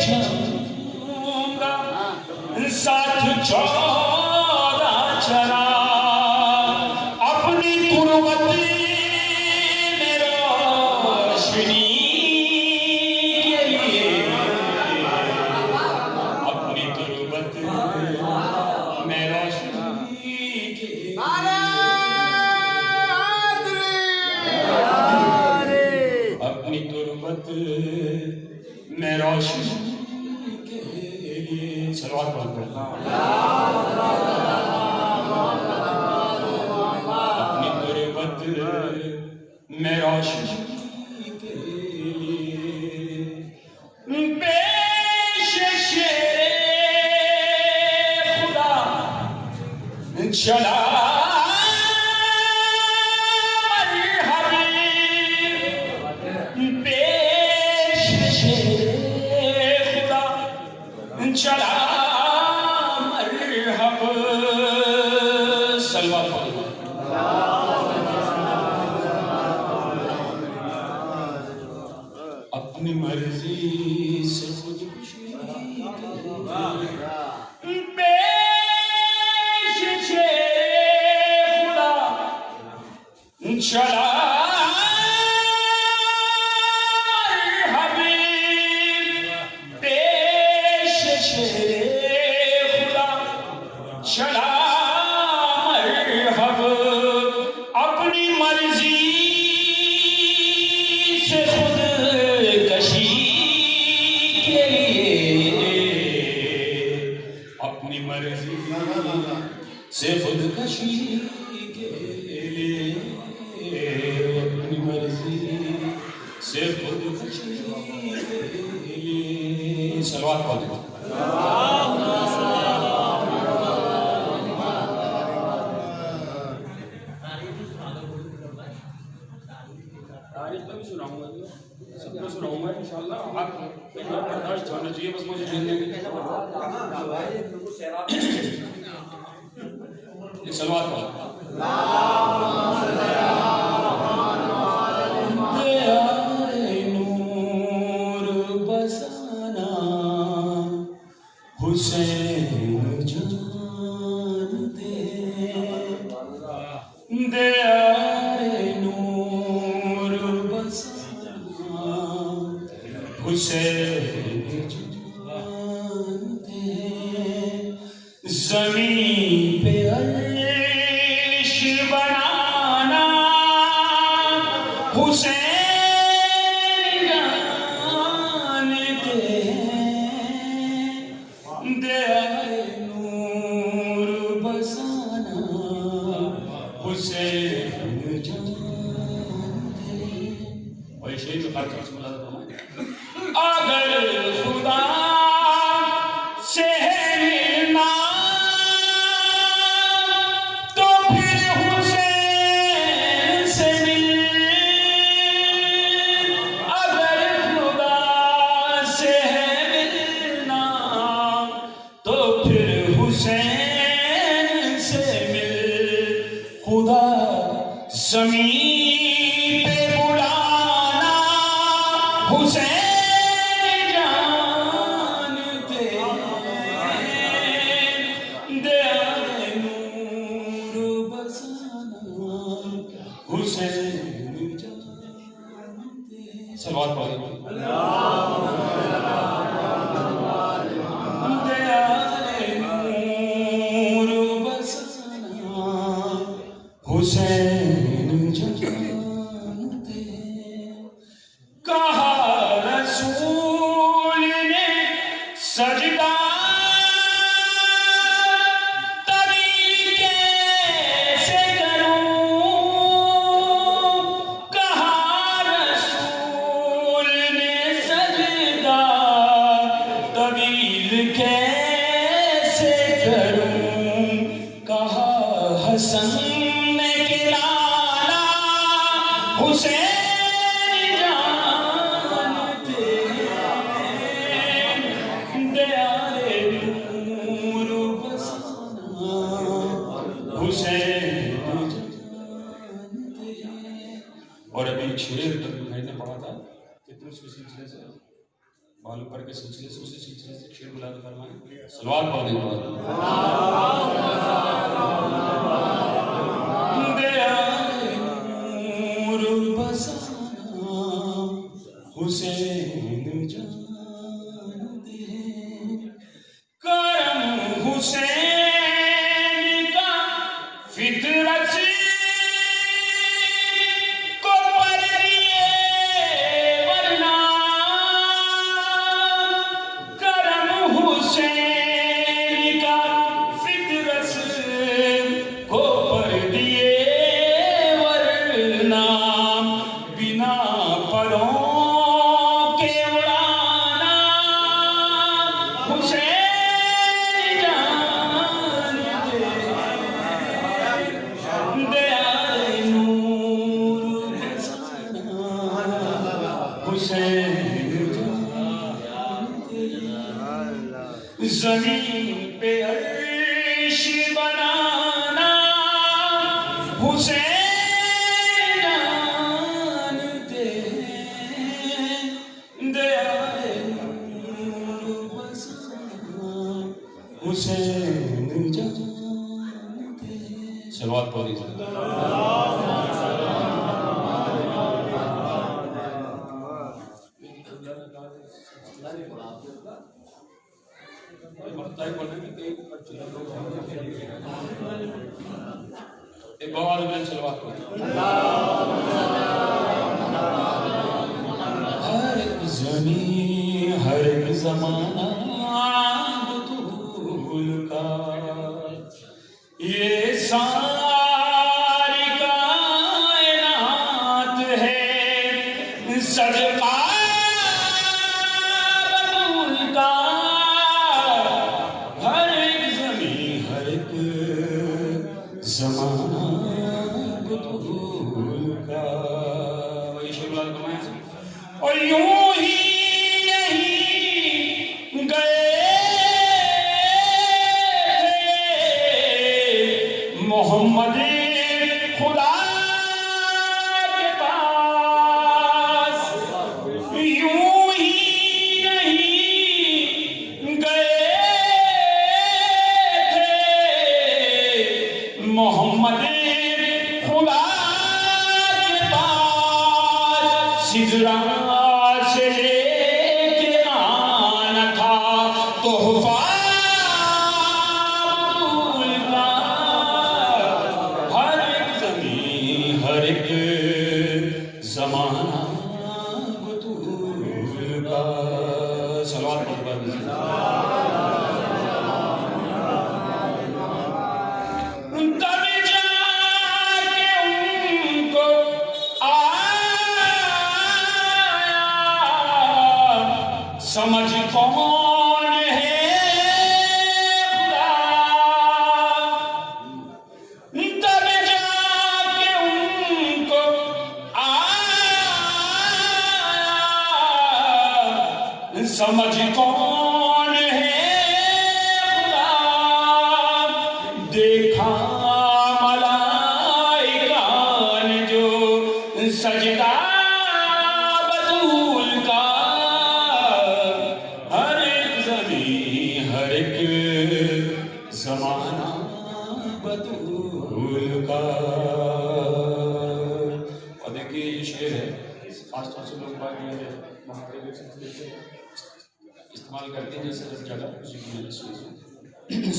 جاؤں گا ساتھ 14 چلا اپنی تربت میں روشنی کے لیے اپنی تربت میں روشنی کے لیے اپنی تربت میں روشنی کے لیے صلوات پڑھ کر اپنی تربت میں روشنی کے لیے پیش شیر خدا چلا چلا مرحب صلوات پڑھو اپنی مرضی سے خود پیش خدا چلا چلا مرحب اپنی مرضی سے خود کشی کے لیے اپنی مرضی سے خود کشی کے لیے اپنی مرضی سے خود کشی کے لیے صلوات پڑھو تاریخ تو بھی سناؤں گا سب کو سناؤں گا انشاءاللہ آپ برداشت ہونا چاہیے بس مجھے جلنے میں یہ صلوات پڑھو نور بسانا حسین جان دے حسین جانتے زمین پہ عرش بنانا حسین جانتے دیارے نور بسانا حسین جانتے اور یہ شہید میں خارج رسم اللہ اگر خدا سے ملنا تو پھر حسین سے مل اگر خدا سے ملنا تو پھر حسین سے مل خدا زمین پہ بلانا حسین حسین جانتے صلوات پڑھو دیارے نور بسانا حسین جانتے کہا رسول نے سجدہ کیسے کروں کہا حسن نے کہ لالا حسین جانتے دیارے پڑھ کے سلسلے سے اسی سلسلے سے شعر بلاد فرمائیں. صلوات پڑھ دیں. حسین جانتے ہیں کرم حسین کا فطرت کو پر دیے ورنہ کرم حسین کا فطرت کو پر دیے ورنہ بنا پروں زمین پہ عرش بنانا حسین جانتے ہیں دیارے نور بسانا حسین جانتے ہیں. صلوات پڑھیں. ایک بار میں صلوات پڑھیں. ہر ایک زمین ہر ایک زمانہ بطول کا یہ ساری کائنات ہے صدقہ بطول کا. زمانہ بطول کا وہی شعر بلاد فرمائیں. اور یوں ہی نہیں گئے تھے محمد خدا کے پاس. یوں ہی نہیں گئے محمد خدا کے پاس. سدرا سے لے کے آنا تھا تحفہ بطول کا. ہر ایک زمین ہر ایک زمانہ بطول کا. صلوات پڑھ کر سمجھ کون ہے خدا تب جا کے ان کو آیا سمجھ کون ہے خدا. دیکھا ملائکہ نے جو سجدہ بطول کا. ہر ایک زمانہ بطول کا. اور دیکھیے یہ شعر ہے خاص طور سے لوگ بات یہ محاورے کے سلسلے سے استعمال کرتے ہیں جیسے جگہ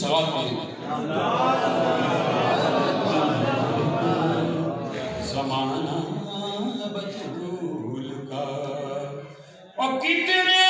سوال پڑھیں. زمانہ بطول کا. اور کتنے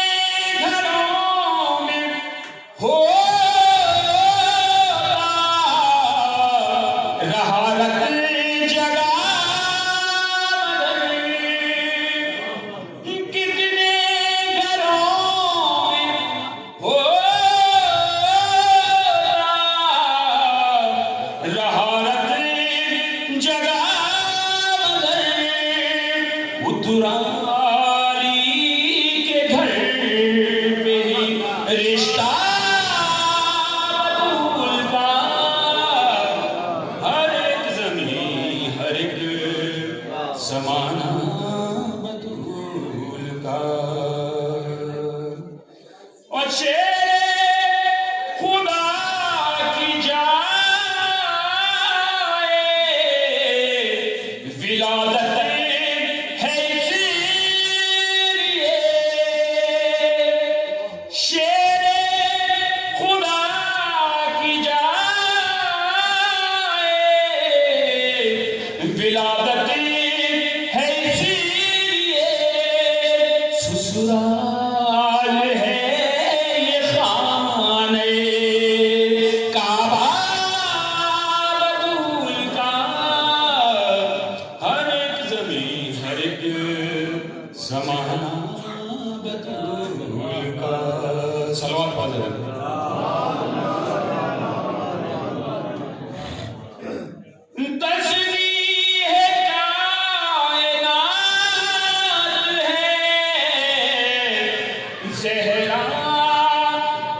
اترالی کے گھر اور شیر خدا کی جائے ولادت ہے اسی لیے شیر خدا کی جائے ولادت ہے اسی لیے سسرال ہے یہ خانہ کعبہ بطول کا ہر ایک زمین ہر ایک زمانہ بطول کا صلوات پڑھ رہے ہیں زہرا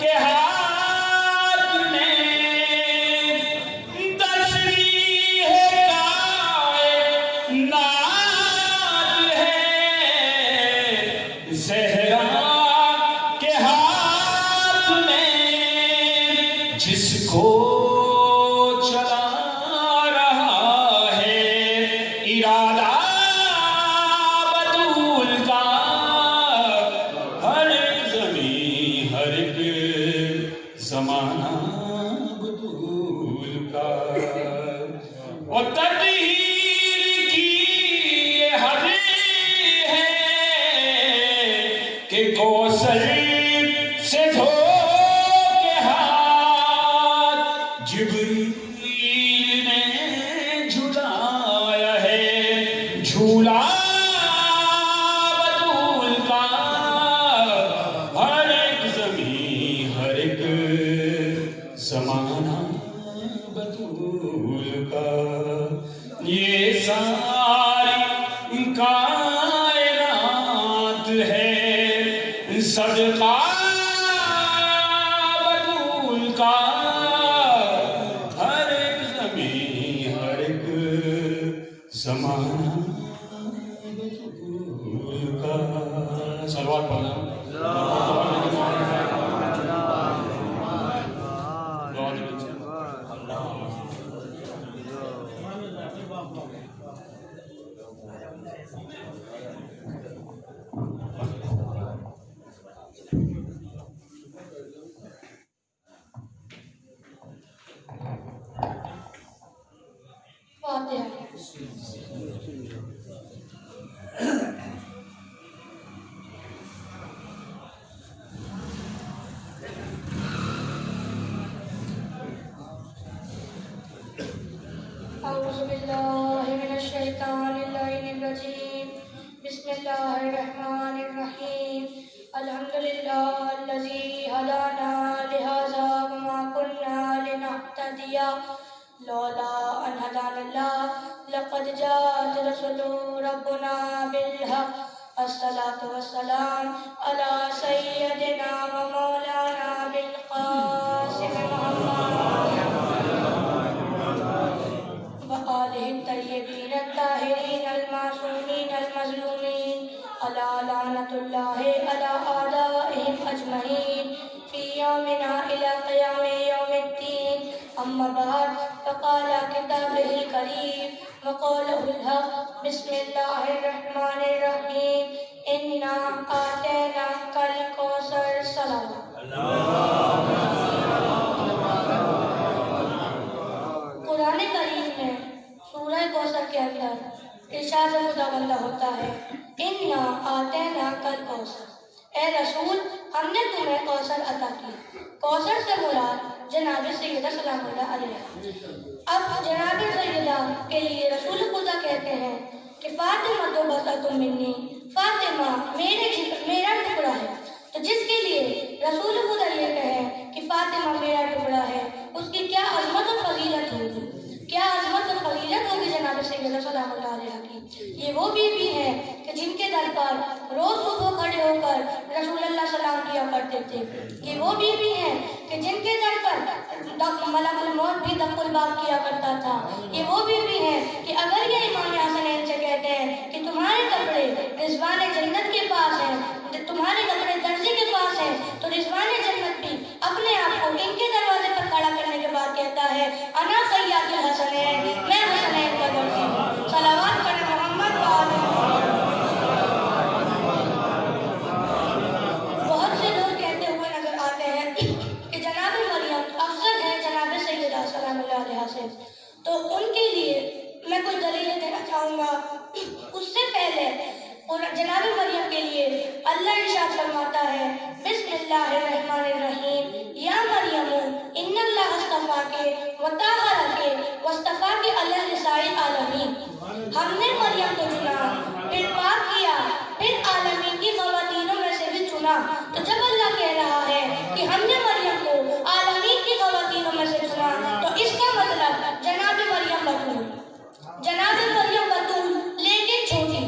کے ہاتھ میں تشریح کائنات ہے زہرا کے ہاتھ میں جس کو چلا رہا ہے ارادہ بطول کا ہر ایک زمانہ بطول کا اور تطہیر کی یہ حد ہے کہ کوثر سے دھو کے ہاتھ جبریل نے جھلایا ہے جھولا بطول کا ہر ایک زمین ہر ایک زمانہ بطول کا یہ ساری کائنات ہے صدقہ بطول کا ہر ایک زمین ہر ایک زمانہ بطول کا صلوات پڑھنا أعوذ بالله من الشيطان اللعين الرجيم بسم الله الرحمن الرحيم الحمد لله الذي هدانا لهذا وما كنا لنهتدي لولا أن هدانا الله لقد جاءت رسل ربنا بالحق الصلاة والسلام على سيدنا ومولانا بالقاسم محمد وآله الطيبين الطاهرين المعصومين المظلومين على لعنة الله على أعدائهم أجمعين في يومنا إلى قيام يوم الدين أما بعد فقال كتابه الكريم وقوله الحق بسم الله الرحمن الرحيم إنا آتيناك الكوثر صلوات قرآن کریم میں سورہ کوثر کے اندر ارشاد خداوند ہوتا ہے اِنَّا آتَيْنَاكَ الْكَوْثَرَ اے رسول ہم نے تمہیں کوثر عطا کیا کوثر سے مراد جناب سیدہ سلام اللہ علیہ اب جناب سیدہ کے لیے رسول خدا کہتے ہیں کہ فاطمہ تو بطۃ منی فاطمہ میرا ٹکڑا ہے تو جس کے لیے رسول خدا یہ کہیں کہ فاطمہ میرا ٹکڑا ہے اس کی کیا عظمت و فضیلت ہوگی کیا عظمت و فضیلت ہوگی جناب سیدہ سلام اللہ علیہ کی یہ وہ بیوی ہیں کہ جن کے در پر روز صبح کھڑے ہو کر رسول اللہ سلام کیا کرتے تھے یہ وہ بیوی ہیں کہ جن کے در پر ملک الموت بھی دق الباب کیا کرتا تھا یہ وہ بیوی ہیں کہ اگر یہ امام حسنین سے کہتے ہیں کہ تمہارے کپڑے رضوان جنت کے پاس ہیں تمہارے کپڑے درزی کے پاس ہیں تو رضوان تو ان کے لیے میں کچھ دلیلیں دینا چاہوں گا۔ اس سے پہلے جناب مریم کے لیے اللہ ارشاد فرماتا ہے، بسم اللہ الرحمن الرحیم، یا مریم ان اللہ اصطفاکے وطہرکے واصطفاکے علی نساء العالمین۔ ہم نے مریم کو چنا، پھر پاک کیا، پھر عالمین کی خواتینوں میں سے بھی چنا۔ تو جب اللہ کہہ رہا ہے کہ ہم نے مریم کو عالمین کی خواتینوں میں سے چنا، تو اس کا مطلب جناب مریم بطول، جناب مریم بطول لیکن چھوٹی،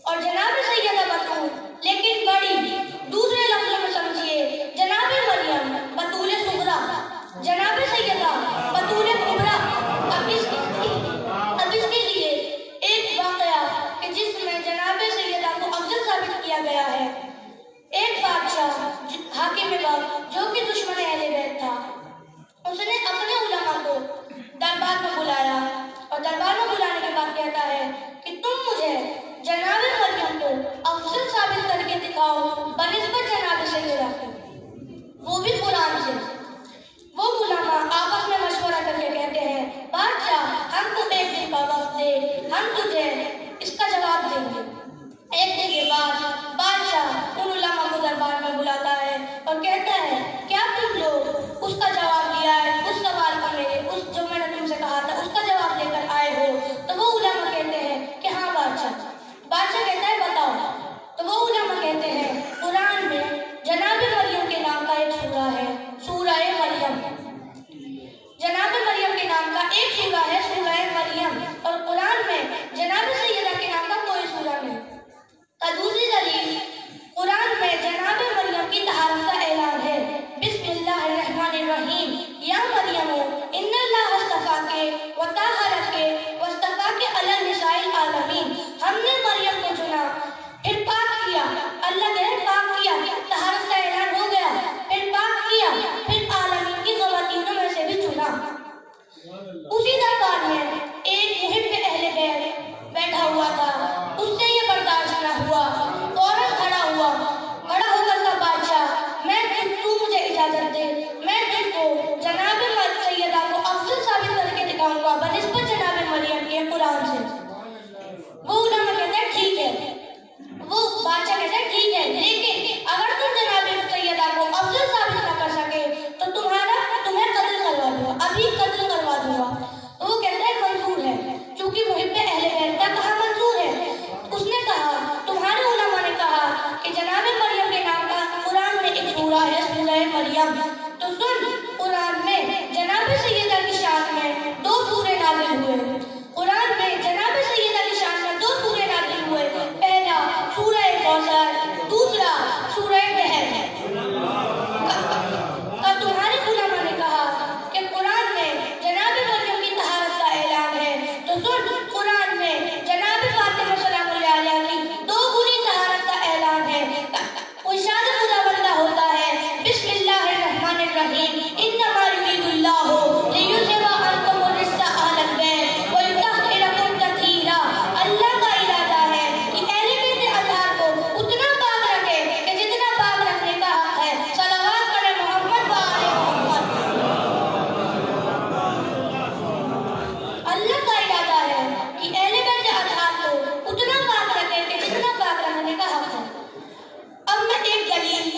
اور جناب سیدہ بطول لیکن بڑی۔ دوسرے لفظوں میں سمجھیے، جناب مریم بطول صغریٰ، جناب سیدہ بطول کبریٰ۔ اب اس کے لیے ایک واقعہ کہ جس میں جناب سیدہ کو افضل ثابت کیا گیا ہے۔ ایک بادشاہ حاکم وقت جو کہ دشمن اہل بیت تھا، اس نے اپنے علماء کو دربار میں بلایا، اور دربار میں بلانے کے بعد کہتا ہے کہ تم مجھے جناب مریم کو افضل ثابت کر کے دکھاؤ بنسبت جناب سیدہ کے، وہ بھی قرآن سے۔ وہ علماء آپس میں مشورہ کر کے کہتے ہیں، بادشاہ ہم کو ایک دن کا وقت دے، ہم تجھے اس کا جواب دیں گے۔ ایک دن کے بعد بادشاہ ان علماء کو دربار میں بلاتا ہے اور کہتا ہے، کیا تم لوگ اس کا جواب دیا ہے، اس سوال کا اس جو میں نے تم سے کہا تھا اس کا جواب لے کر آئے ہو؟ تو وہ علماء کہتے ہیں کہ ہاں بادشاہ۔ بادشاہ کہتا ہے بتاؤ۔ تو وہ علماء کہتے ہیں، قرآن میں جناب مریم کے نام کا ایک سورہ ہے، سورہ مریم۔ جناب مریم کے نام کا ایک سورہ ہے، سورہ مریم، اور قرآن میں جناب سیدہ کے نام کا کوئی سورہ نہیں۔ دوسری دلیل، قرآن میں جناب مریم کی طہارت کا اعلان ہے، بسم اللہ الرحمن الرحیم، یا مریم ان اللہ اصطفاکے وطہرکے واصطفاکے علی نساء العالمین۔ ہم نے مریم کو چنا، پھر پاک کیا، اللہ نے پاک کیا، طہارت کا اعلان ہو گیا، پھر پاک کیا، پھر عالمین کی خواتینوں میں سے بھی چنا۔ اسی دربار میں ایک محب اہل بیت بیٹھا ہوا تھا، اس سے یہ برداشت نہ ہوا، فوراً کھڑا ہو کر کہا، بادشاہ تو مجھے اجازت دے، میں تجھ کو جناب سیدہ کو افضل ثابت کر کے دکھاؤں گا بنسبت جناب مریم کے قرآن سے۔ وہ علماء کہتے ہیں ٹھیک ہے، وہ بادشاہ کہتے ہیں ٹھیک ہے، لیکن اگر تم جناب سیدہ کو افضل ثابت نہ کر سکے تو تمہیں قتل کروا دوں گا، ابھی قتل کروا دوں گا۔ تو وہ کہتا ہے منظور ہے، چونکہ محب اہل بیت کا کہا منظور ہے۔ اس نے کہا، تمہارے علماء نے کہا کہ جناب مریم کے نام کا قرآن میں ایک سورہ ہے، سورہ مریم، تو سن، قرآن میں جناب سیدہ کی شان میں 2 سورے نازل ہوئے۔ قرآن میں جناب سیدہ کی شان میں 2 سورے نازل ہوئے، پہلا سورہ کوثر، دوسرا سورہ دہر۔ تمہارے علماء نے کہا کہ قرآن میں جناب مریم کی طہارت کا اعلان ہے، تو سن، قرآن میں جناب فاطمہ سلام اللہ علیہ کی 2 گنی طہارت کا اعلان ہے۔ ارشاد خدا بندہ ہوتا ہے، بسم اللہ الرحمن الرحیم، انما یرید اللہ لیذھب عنکم الرجس اہل البیت ویطہرکم تطہیرا۔ اللہ کا ارادہ ہے کہ اہل بیت اطہار کو اتنا پاک رکھے کہ جتنا پاک رکھنے کا حق ہے۔ صلوات پڑھے محمد و آل محمد۔ اللہ کا ارادہ ہے کہ اہل بیت اطہار کو اتنا پاک رکھے کہ جتنا پاک رکھنے کا حق ہے۔ اب میں ایک دلیل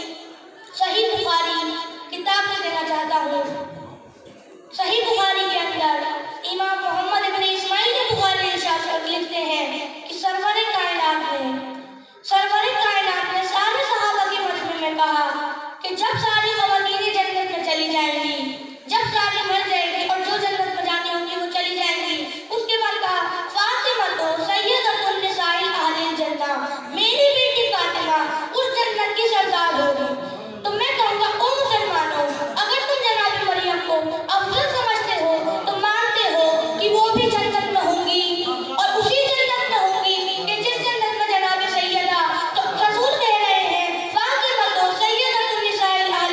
صحیح بخاری کتاب سے دینا چاہتا ہوں۔ صحیح بخاری کے اندر امام محمد ابن اسماعیل بخاری ارشاد لکھتے ہیں کہ سرور کائنات نے سارے صحابہ کے مجمع میں کہا کہ جب ساری خواتینیں جنت میں چلی جائیں گی، جب ساری مر جائیں گی اور جو جنت میں جانی ہوں گی وہ چلی جائیں گی، اس کے بعد کہا، فاطمہ تو سیدۃ النساء اہل الجنہ، میری بیٹی فاطمہ اس جنت کی سردار ہوگی۔ تو میں کہوں گا، او مسلمانوں، اگر تم جناب مریم کو افضل سمجھتے ہو تو مانتے ہو کہ وہ بھی جنت میں ہوں گی، اور اسی جنت میں ہوں گی کہ جس جنت میں جناب سیدہ، تو رسول کہہ رہے ہیں، فاطمہ تو سیدۃ النساء اہل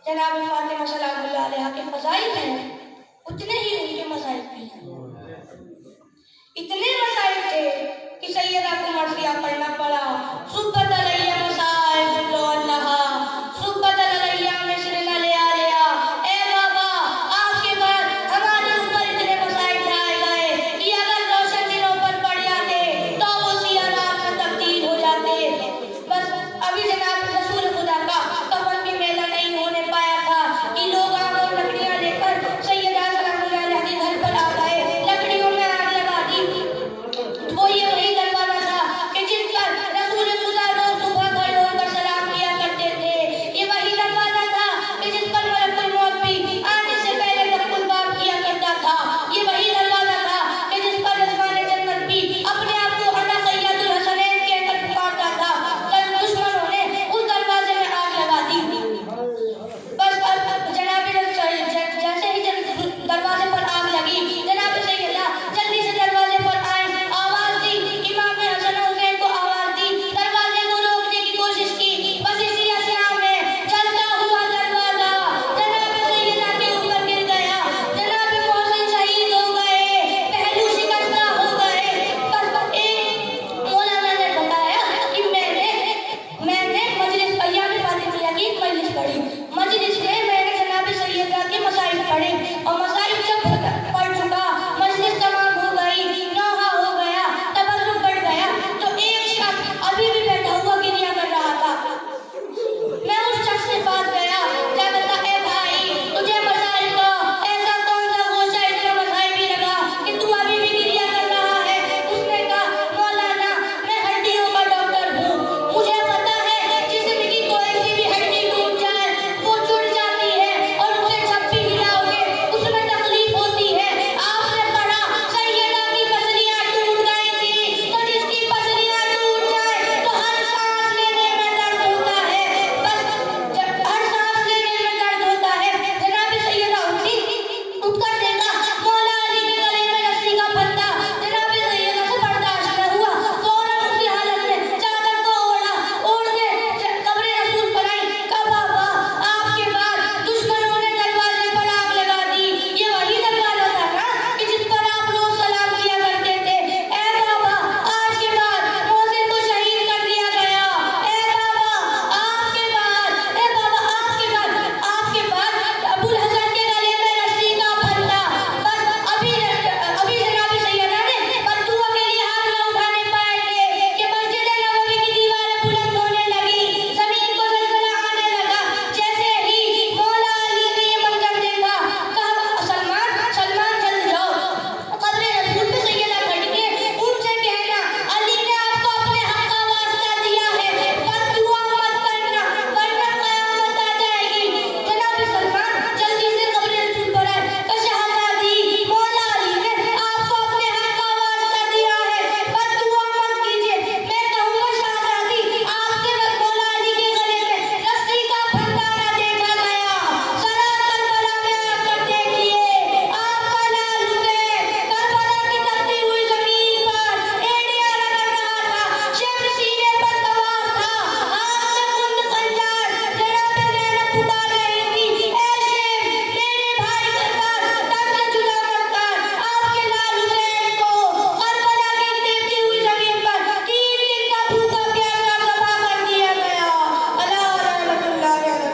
جناب فاطمہ سلام اللہ علیہا کے فضائل ہیں اتنے ہی ان کے مصائب بھی ہیں. اتنے مصائب تھے کہ سیدہ کو مرثیہ پڑھنا پڑا. صبت علیہ مصائب لو انہا صبت علیہ مصر لیا لیا. اے بابا آپ کے بعد ہمارے اوپر اتنے مصائب ڈھائے گئے کہ اگر روشن دنوں پر پڑ جاتے تو وہ سیاہ رات میں تبدیل ہو جاتے. بس ابھی جناب رسول خدا کا کفن بھی میلہ نہیں ہونے پایا تھا کہ لوگ آگ اور لکڑیاں لے کر سیدہ سلام اللہ علیہا کے گھر پر آ گئے. لکڑیوں میں آگ لگا دی. وہ یہ وہی دروازہ تھا کہ جس پر رسول خدا روز صبح کھڑے ہو کر سلام کیا کرتے تھے. یہ وہی دروازہ تھا کہ جس پر ملک الموت بھی آنے سے پہلے تک الباب کیا کرتا تھا. یہ وہی دروازہ تھا کہ جس پر رضوان جنت بھی اپنے آپ کو انا سید الحسنین کہہ کر پکارتا تھا. دشمنوں نے اس دروازے میں آگ لگا دی. بس جناب جیسے ہی دروازے پر آگ لگی جناب سیدہ جلدی سے دروازے پر آئے. آواز دی. امام حسن حسین کو آواز دی. دروازے کو روکنے کی کوشش کی. بس اسی اسیا میں چلتا ہوا دروازہ جناب سیدہ کے اوپر گر گیا. جناب محسن شہید ہو گئے. پہلو شکستہ ہو گئے. بس ایک مولانا نے بتایا کہ میں نے مجلس ایام فاطمیہ کی مجلس پڑھی. مجلس میں میں نے جناب سیدہ کے مصائب پڑھے اور مصائب جب پڑھ چکا مجلس تمام ہو گئی. نوحہ ہو گیا. تبرک بڑھ گیا. تو ایک شخص ابھی بھی بیٹھا ہوا گریا کر رہا تھا. میں اس شخص کے پاس گیا. کیا کہتا اے بھائی تجھے مصائب کا ایسا کون سا گوشہ اتنا مصائبی لگا کہ تو ابھی بھی گریا کر رہا ہے. اس نے کہا مولانا میں ہڈیوں کا ڈاکٹر ہوں. مجھے پتا ہے جسم کی کوئی سی بھی ہڈی ٹوٹ جائے وہ جڑ جاتی ہے اور اسے جب بھی ہلاؤ گے اس میں تکلیف ہوتی ہے. آپ نے پڑھا سیدہ کی پسلیاں ٹوٹ گئی تھی تو جس کی پسلیاں ٹوٹ جائے تو ہر سانس لینے میں درد ہوتا ہے. بس ہر سانس لینے میں درد ہوتا ہے. جناب سیدہ اٹھ کر دیکھا مولا علی کے گلے میں رسی کا پھندا. جناب سیدہ سے برداشت نہ ہوا. فوراً اس کی حالت میں چادر کو اوڑھ کے قبر رسول پر آئی. کہا بابا آپ کے بعد دشمنوں نے دروازے پر آگ لگا دی. یہ وہی دروازہ تھا نا کہ جس پر آپ روز سلام کیا کرتے تھے. اے بابا آج کے بعد محسن کو شہید کر دیا گیا. اے بابا آپ کے بعد آپ کے بعد ابو الحسن کے گلے میں رسی کا پھندا. بس ابھی جناب سیدہ نے بددعا کے لیے ہاتھ نہ اٹھانے پائے تھے کہ مسجد نبوی کی دیواریں بلند ہونے لگی. زمین کو زلزلہ آنے لگا. جیسے ہی مولا علی نے یہ منظر دیکھا کہا سلمان جلد جاؤ. قبر رسول پہ سیدہ کھڑ کے ان سے کہنا علی نے آپ کو اپنے حق کا واسطہ دیا ہے. بددعا مت کرنا ورنہ قیامت آ جائے گی. جناب سلمان جلدی سے قبر رسول پر آئے. شہزادی مولا علی نے آپ کو اپنے حق کا واسطہ دیا ہے. بددعا مت کیجیے. میں کہوں گا شہزادی آپ کے مولا علی کے گلے میں رسی کا پھندا نہ دیکھا گیا. ذرا کربلا میں آ کر دیکھیے. آپ کا لال حسین کربلا کی تپتی ہوئی زمین پر ایڑیاں رگڑ رہا تھا. شمر سینے پر سوار تھا. ہاتھ میں کند خنجر. جناب زینب پکار رہی تھی اے شمر میرے بھائی کے ساتھ تن سے جدا مت کر. آپ کے لال حسین کو کربلا کی تپتی ہوئی زمین پر 3 دن کا بھوکا پیاسا ذبح کر دیا گیا. اللہ رحمت اللہ علیہ السلام.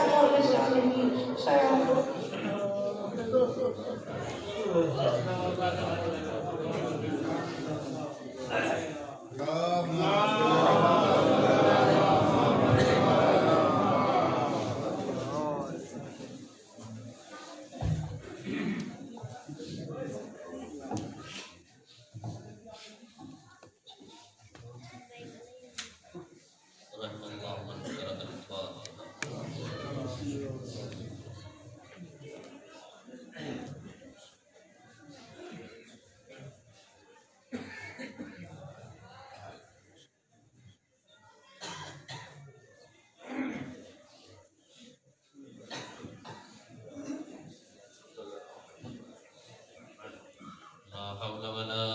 حول ولا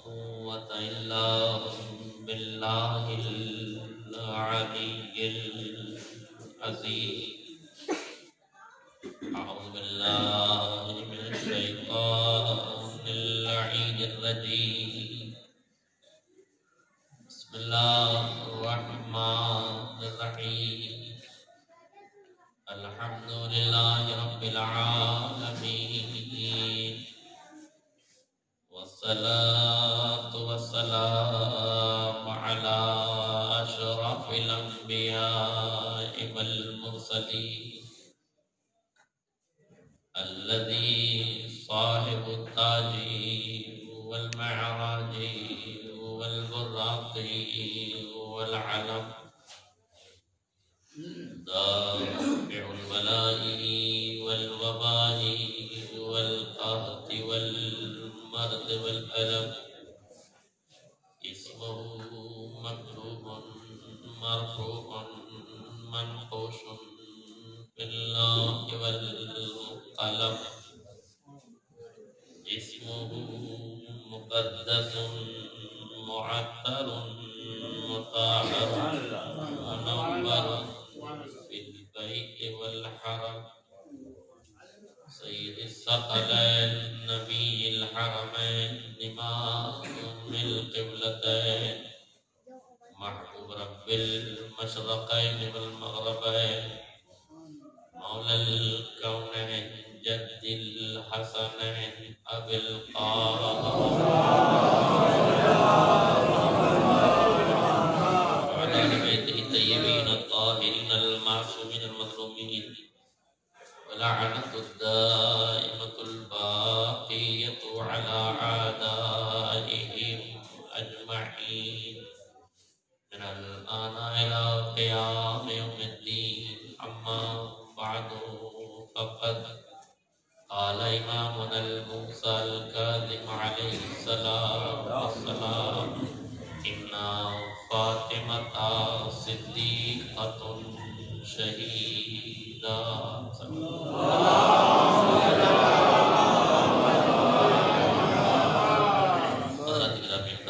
قوة إلا بالله العلي العظيم. بالله من الشيطان اللعين الرجيم بسم الله الرحمن الرحيم الحمد لله رب العالمين والصلاة والسلام على أشرف الأنبياء والمرسلين الذي صاحب التاج والمعراج والبراق والعلم دافع البلاء والوباء والقهط والمرض والألم اسمه مكتوب مرفوع منقوش بالله والقلم اسمه مقدس معطر مطهر منور في البيت والحرم سيد الثقلين نبي الحرمين إمام القبلتين محبوب رب المشرقين والمغربين مولى الكونين جد الحسنين أبي القاسم وعلى آل بيته الطيبين الطاهرين المعصومين المظلومين ولعنة الدائمة الباقية على أعدائهم أجمعين من الآن إلى قيام يوم الدين أما بعد فقد قال إمامنا الموسى الكاظم عليه السلام والسلام إن فاطمة صديقة شهيدة حضرات گرامی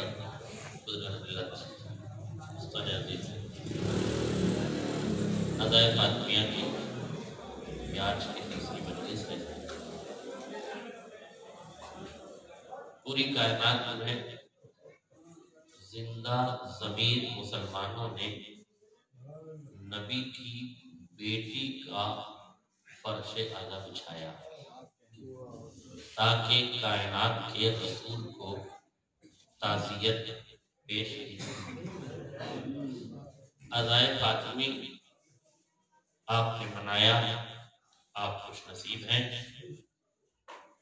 ادائے فاطمیہ کی آج کی تیسری مجلس ہے. پوری کائنات میں زندہ ضمیر مسلمانوں نے نبی کی بیٹی کا فرش اعلیٰ بچھایا تاکہ کائنات کے رسول کو تعزیت پیش کی. عزائے فاطمی آپ نے منایا، آپ خوش نصیب ہیں.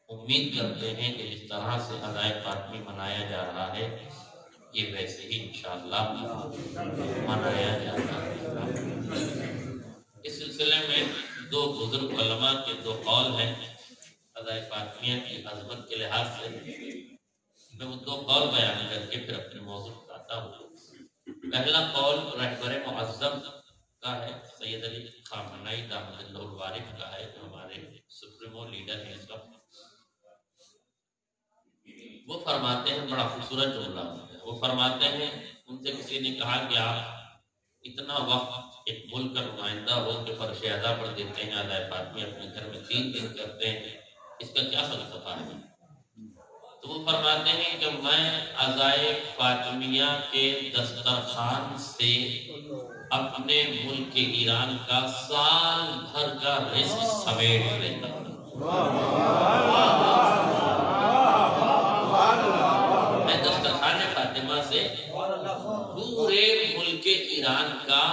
امید کرتے ہیں کہ جس طرح سے عزائے فاطمی منایا جا رہا ہے یہ ویسے ہی انشاءاللہ منایا جاتا ہے. اس سلسلے میں دو بزرگ علماء کے دو قول ہیں عزائے فاطمیہ کی عظمت کے لحاظ سے. میں وہ دو قول بیان کر کے پھر اپنے موضوع بتاتا ہوں. پہلا قول رہبر معظم کا ہے، سید علی خامنئی دامت اللہ البارک کا ہے، جو ہمارے سپریمو لیڈر ہیں اس وقت. وہ فرماتے ہیں، بڑا خوبصورت جملہ ہے، وہ فرماتے ہیں ان سے کسی نے کہا کہ آپ اتنا وقت ایک ملک کا نمائندہ ہو کہ فرش اعلیٰ پر دیتے ہیں عزائے فاطمی اپنے گھر میں 3 دن کرتے ہیں، اس کا کیا فلسفہ ہے؟ تو وہ فرماتے ہیں کہ میں عزائے فاطمیہ کے دسترخوان سے اپنے ملک ایران کا سال بھر کا رزق سمیٹ لیتا ہوں. میں دسترخوان فاطمہ سے پورے ملک ایران کا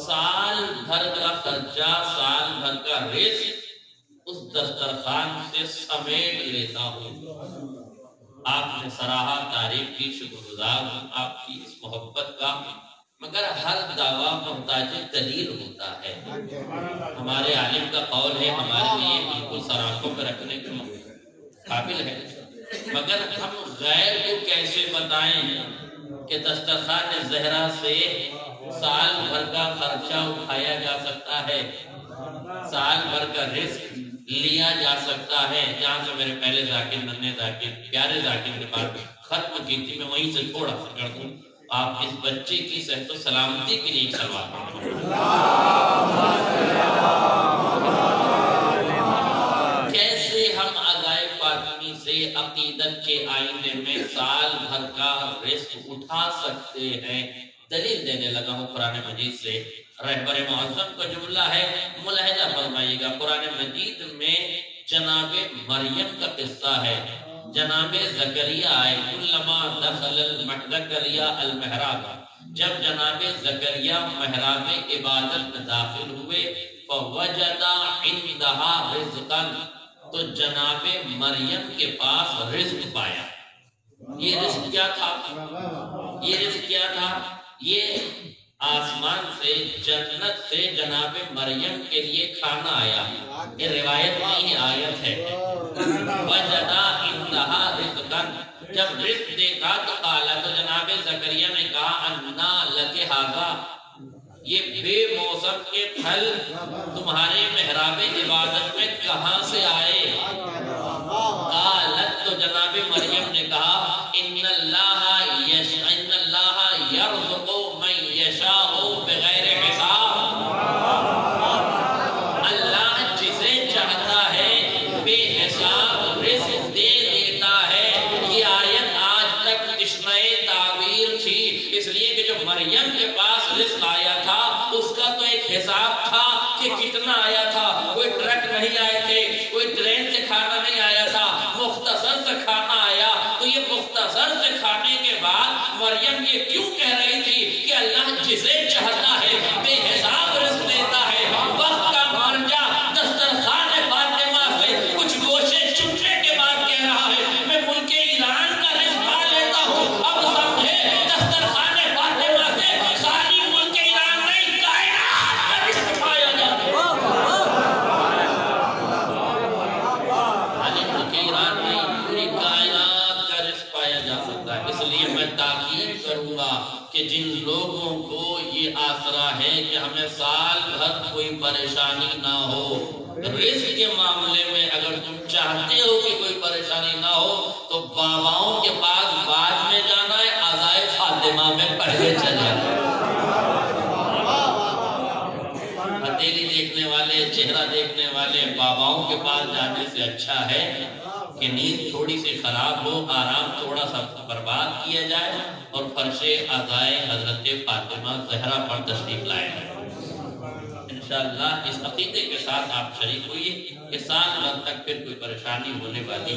سال بھر کا خرچہ، سال بھر کا رزق اس دسترخوان سے سمیٹ لیتا ہوں. آپ نے سراہا، تعریف کی، شکر گزار ہوں آپ کی اس محبت کا، مگر ہر دعویٰ محتاج دلیل ہوتا ہے. ہمارے عالم کا قول ہے، ہمارے لیے بالکل سراخوں پہ رکھنے کے قابل ہے، مگر ہم غیر کو کیسے بتائیں کہ دسترخوان زہرا سے سال بھر کا خرچہ اٹھایا جا سکتا ہے، سال بھر کا رزق لیا جا سکتا ہے. جہاں سے میرے پہلے ذاکر، ننے ذاکر، پیارے ذاکر نے بات ختم کی تھی، میں وہیں سے تھوڑا سا کر دوں. آپ اس بچے کی صحت و سلامتی کے لیے سلوات پڑھیں. سے ہیں. دلیل دینے لگا ہوں قرآن مجید سے. رہبر معظم کا جملہ ہے، ملاحظہ فرمائیے گا. قرآن مجید میں جناب مریم کا قصہ ہے. جناب زکریا آئے، کلما دخل زکریا المحراب، جب جناب زکریا محراب عبادت میں داخل ہوئے، فوجد عندها رزقا، تو جناب مریم کے پاس رزق پایا. یہ رزق کیا تھا؟ یہ رزق کیا تھا؟ یہ آسمان سے، جنت سے جناب مریم کے لیے کھانا آیا. یہ روایت نہیں، آیت ہے. وجد عندها رزقا، جب رزق دیکھا تو قالا، تو جناب زکریا نے کہا انا لک ھذا، یہ بے موسم کے پھل تمہارے محراب عبادت میں کہاں سے آئے؟ قالت، تو جناب مریم نے کہا ان اللہ یرزق من یشاء بغیر حساب، اللہ جسے چاہتا ہے بے حساب رزق دے دیتا ہے. یہ آیت آج تک تشنہ تعبیر تھی، اس لیے کہ جو مریم کے پاس رزق آیا تھا اس کا تو ایک حساب تھا کہ کتنا آیا تھا. کوئی ٹرک نہیں آئے تھے، کوئی ٹرین سے کھانا نہیں آیا تھا، مختصر سے کھانا آیا. تو یہ مختصر سے کھانے کے بعد مریم یہ کیوں کہہ رہی تھی کہ اللہ جسے چاہتا ہے بے حساب رزق دیتا ہے. وقت کا مرجع دسترخوان فاطمہ سے کچھ گوشے چننے کے بعد کہہ رہا ہے میں ملک ایران کا رزق پا لیتا ہوں. اب سمجھے دسترخوان فاطمہ سے ساری ملک ایران نہیں، کائنات کا رزق پایا جاتا ہے. ملک ایران نہیں، پوری کائنات کا رزق پایا جا سکتا ہے. اس لیے میں تاکید کروں گا کہ جن لوگوں کو یہ آسرا ہے کہ ہمیں سال بھر کوئی پریشانی نہ ہو، رزق کے معاملے میں اگر تم چاہتے ہو کہ کوئی پریشانی نہ ہو تو باباؤں کے پاس بعد میں جانا ہے، عزائے فاطمہ میں پہلے چلے. ہتھیلی دیکھنے والے، چہرہ دیکھنے والے باباؤں کے پاس جانے سے اچھا ہے کہ نیند تھوڑی سی خراب ہو، آرام تھوڑا سا برباد کیا جائے اور فرش عزائے حضرت فاطمہ زہرا پر تشریف لائے. انشاءاللہ اس عقیدے کے ساتھ آپ شریک ہوئیے کہ سال بھر تک پھر کوئی پریشانی ہونے والی.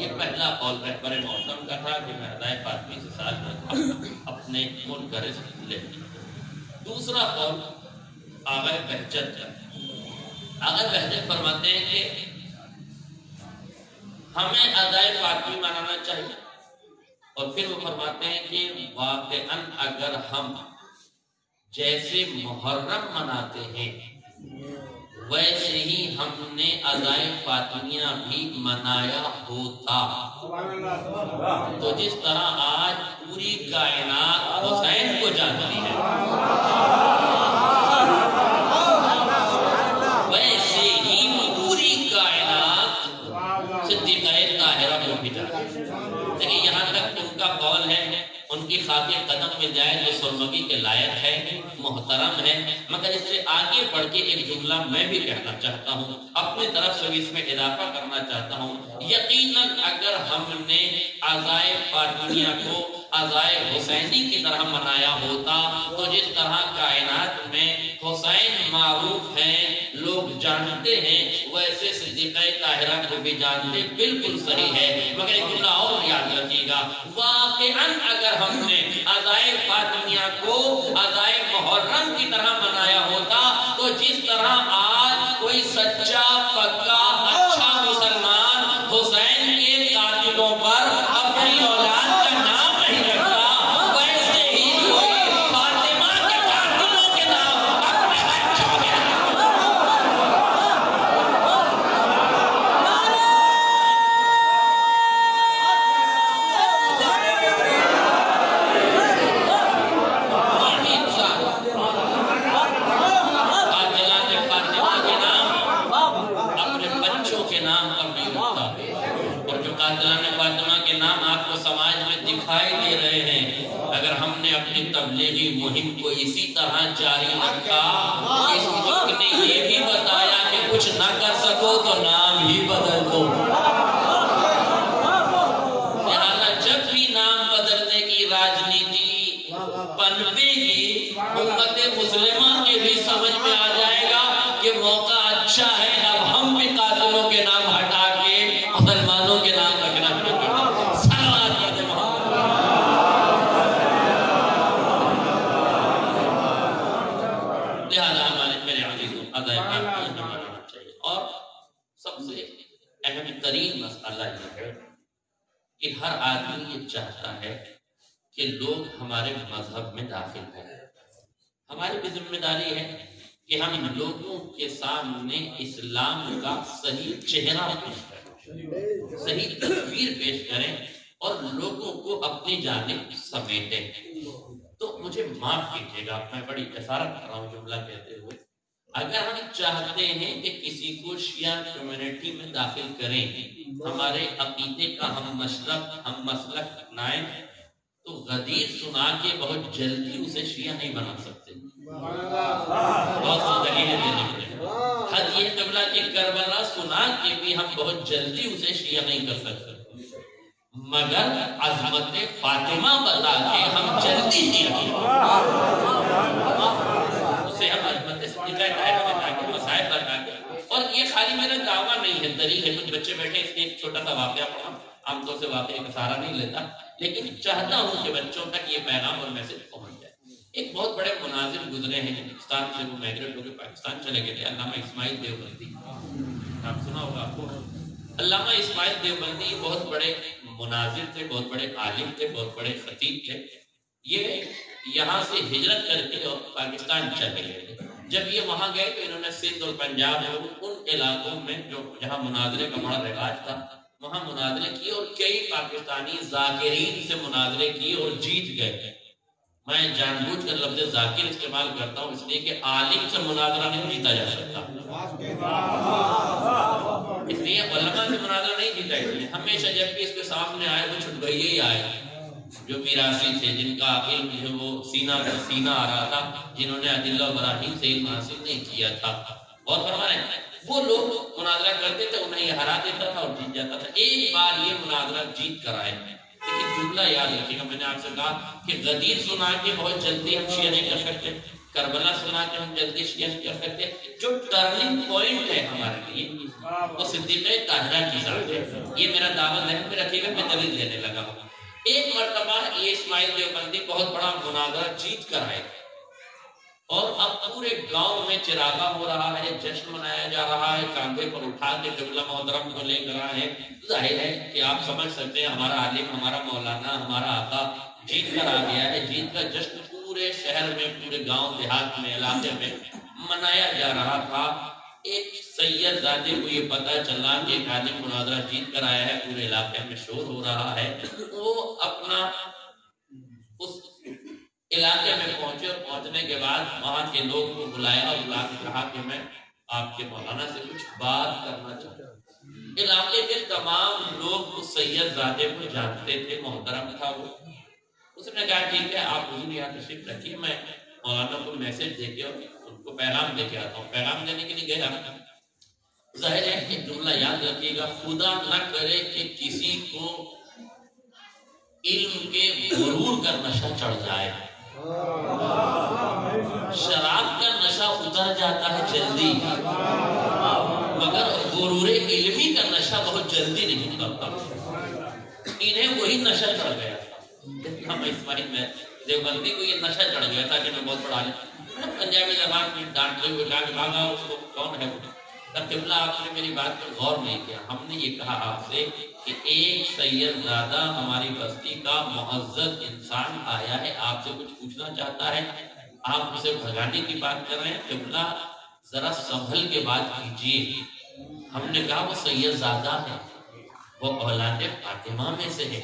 یہ پہلا قول رہبر معظم کا تھا کہ میں عزائے فاطمی سے سال بھر اپنے ملک کا رزق لے. دوسرا قول آغا بہجت کا. آغا بہجت فرماتے ہیں کہ ہمیں عزائے فاطمی منانا چاہیے، اور پھر وہ فرماتے ہیں کہ واقعاً اگر ہم جیسے محرم مناتے ہیں ویسے ہی ہم نے عزائے فاطمیہ بھی منایا ہوتا، تو جس طرح آج پوری کائنات حسین کو جانتی ہے ویسے ہی پوری کائنات صدیقہ طاہرہ کو بھی جانتی ہے. لیکن یہاں تک ان کا قول ہے، ان کی خاطر قدم میں جائے جو سرمگی کے لائق ہے، محترم ہے. مگر اس سے آگے بڑھ کے ایک جملہ میں بھی کہنا چاہتا ہوں، اپنی طرف سے اس میں اضافہ کرنا چاہتا ہوں. یقیناً اگر ہم نے عزائے فاطمیہ کو عزائے حسینی کی طرح منایا ہوتا تو جس طرح کائنات میں حسین معروف ہیں، لوگ جانتے ہیں، ویسے صدیقہ طاہرہ کو بھی جانتے. بالکل صحیح ہے. مگر ایک جملہ اور یاد رکھیے گا، واقعاً اگر ہم نے عزائے فاطمیہ کو عزائے محرم کی طرح منایا ہوتا تو جس طرح آج کوئی سچا پکا اچھا مسلمان حسین کے قاتلوں پر اپنی اولاد کا نام نہیں رکھتا، ویسے ہی کوئی فاطمہ کے قاتلوں کے نام اپنے بچوں کے تبلیغی مہم کو اسی طرح جاری رکھا. اس ملک نے یہ بھی بتایا کہ کچھ نہ کر سکو تو نام ہی بدل دو. لہذا جب بھی نام بدلنے کی راجنیتی لہٰذا ہمارے میرے عزیز کو ادائیگی بنانا چاہیے. اور سب سے اہم ترین مسئلہ یہ ہے کہ ہر آدمی یہ چاہتا ہے کہ لوگ ہمارے مذہب میں داخل ہوں. ہماری بھی ذمہ داری ہے کہ ہم لوگوں کے سامنے اسلام کا صحیح چہرہ پیش کریں, صحیح تصویر پیش کریں اور لوگوں کو اپنی جانب سمیٹیں. تو مجھے معاف کیجیے گا, میں بڑی جسارت کر رہا ہوں جملہ کہتے ہوئے, اگر ہم چاہتے ہیں کہ کسی کو شیعہ کمیونٹی میں داخل کریں, ہمارے عقیدے کا ہم مسلک اپنائیں, تو غدیر سنا کے بہت جلدی اسے شیعہ نہیں بنا سکتے. بہت سی دلیلیں دینے مجھے. حد یہ قبلہ کہ کربلا سنا کے بھی ہم بہت جلدی اسے شیعہ نہیں کر سکتے, مگر عظمت فاطمہ بتا کے ہم جلدی شیعہ اسے ہم عظمت بتا کے مسائل بتا کے. اور یہ خالی میرا دعویٰ نہیں ہے, دلیل ہے. کچھ بچے بیٹھے اس لیے ایک چھوٹا سا واقعہ پڑھا, عام طور سے واقعے کا سہارا نہیں لیتا, لیکن چاہتا ہوں کہ بچوں تک یہ پیغام اور میسج پہنچ جائے. ایک بہت بڑے مناظر گزرے ہیں ہندوستان سے, وہ میگریٹ ہو کے پاکستان چلے گئے تھے, علامہ اسماعیل دیوبندی. نام سنا ہوگا آپ کو. علامہ اسماعیل دیوبندی بہت بڑے مناظر تھے, بہت بڑے عالم تھے, بہت بڑے خطیب تھے. یہ یہاں سے ہجرت کر کے اور پاکستان چلے گئے. جب یہ وہاں گئے تو انہوں نے سندھ اور پنجاب ان علاقوں میں جو جہاں مناظرے کا بڑا رواج تھا وہاں مناظرے کیے, اور کئی پاکستانی ذاکرین سے مناظرے کیے اور جیت گئے. میں جان بوجھ کر لفظ ذاکر استعمال کرتا ہوں اس لیے کہ عالم سے مناظرہ نہیں جیتا جا سکتا, اس لیے علماء سے مناظرہ نہیں جیتا. اس لیے ہمیشہ جب بھی اس کے سامنے آئے وہ چھٹوئیے ہی آئے جو میراثی تھے, جن کا علم جو وہ سینہ پر سینہ آ رہا تھا, جنہوں نے عدلہ و براہین سے علم حاصل نہیں کیا تھا. اور فرمانے وہ لوگ مناظرہ کرتے تھے, انہیں یہ ہرا دیتا تھا اور جیت جاتا تھا. ایک بار یہ مناظرہ جیت کر آئے. لیکن جملہ یاد رکھیے گا, میں نے آپ سے کہا کہ غدیر سنا کے بہت جلدی ہم شیعہ نہیں کر سکتے, کربلا سنا کے ہم جلدی شیعہ نہیں کر سکتے. جو ٹرننگ پوائنٹ ہے ہمارے لیے وہ صدیقہ طاہرہ کی ذات ہے. یہ میرا دعویٰ ذہن میں رکھیے گا, میں دلیل دینے لگا ہوں. ایک مرتبہ یہ اسماعیل دیوبندی بہت بڑا مناظرہ جیت کر آئے اور اب پورے گاؤں میں چراغا ہو رہا ہے, جشن منایا جا رہا ہے, کاندھے پر اٹھا کے قبلہ محترم کو لے کر آئے. ظاہر ہے کہ آپ سمجھ سکتے ہیں ہمارا عالم, ہمارا مولانا, ہمارا آقا جیت کر آ گیا ہے. جیت کا جشن پورے شہر میں, پورے گاؤں دیہات میں, علاقے میں منایا جا رہا تھا. ایک سید زادے کو یہ پتا چلا کہ ایک عالم مناظرہ جیت کر آیا ہے, پورے علاقے میں شور ہو رہا ہے. وہ اپنا اس علاقے میں پہنچے اور پہنچنے کے بعد وہاں کے لوگوں کو بلایا اور بلا کے کہا کہ میں آپ کے مولانا سے کچھ بات کرنا چاہتا ہوں. علاقے کے تمام لوگ اس سید زادے کو جانتے تھے, محترم تھا وہ. اس نے کہا ٹھیک ہے آپ حضور یہاں تشریف رکھیے, میں مولانا کو میسج دے کے اور ان کو پیغام دے کے آتا ہوں. پیغام دینے کے لیے گیا. ظاہر ہے کہ جملہ یاد رکھیے گا, خدا نہ کرے کہ کسی کو علم کے غرور کا نشہ چڑھ جائے. شراب کا نشہ اتر جاتا ہے جلدی, مگر غرور علمی کا نشہ بہت جلدی نہیں اترتا. انہیں وہی نشہ چڑھ گیا تھا. ہم اسماعیل میں دیوبندی کو یہ نشہ چڑھ گیا تھا کہ میں بہت بڑا عالم. پنجابی زبان میں ڈانٹتے ہوئے کہا کہ بھاگا اس کو کون ہے وہ. قبلہ آپ نے میری بات پر غور نہیں کیا. ہم نے یہ کہا آپ سے کہ ایک سید زادہ ہماری بستی کا معزز انسان آیا ہے, آپ سے کچھ پوچھنا چاہتا ہے, آپ اسے بھگانے کی بات کر رہے ہیں. قبلہ ذرا سنبھل کے بات کیجیے. ہم نے کہا وہ سید زادہ ہے, وہ اولاد فاطمہ میں سے ہے,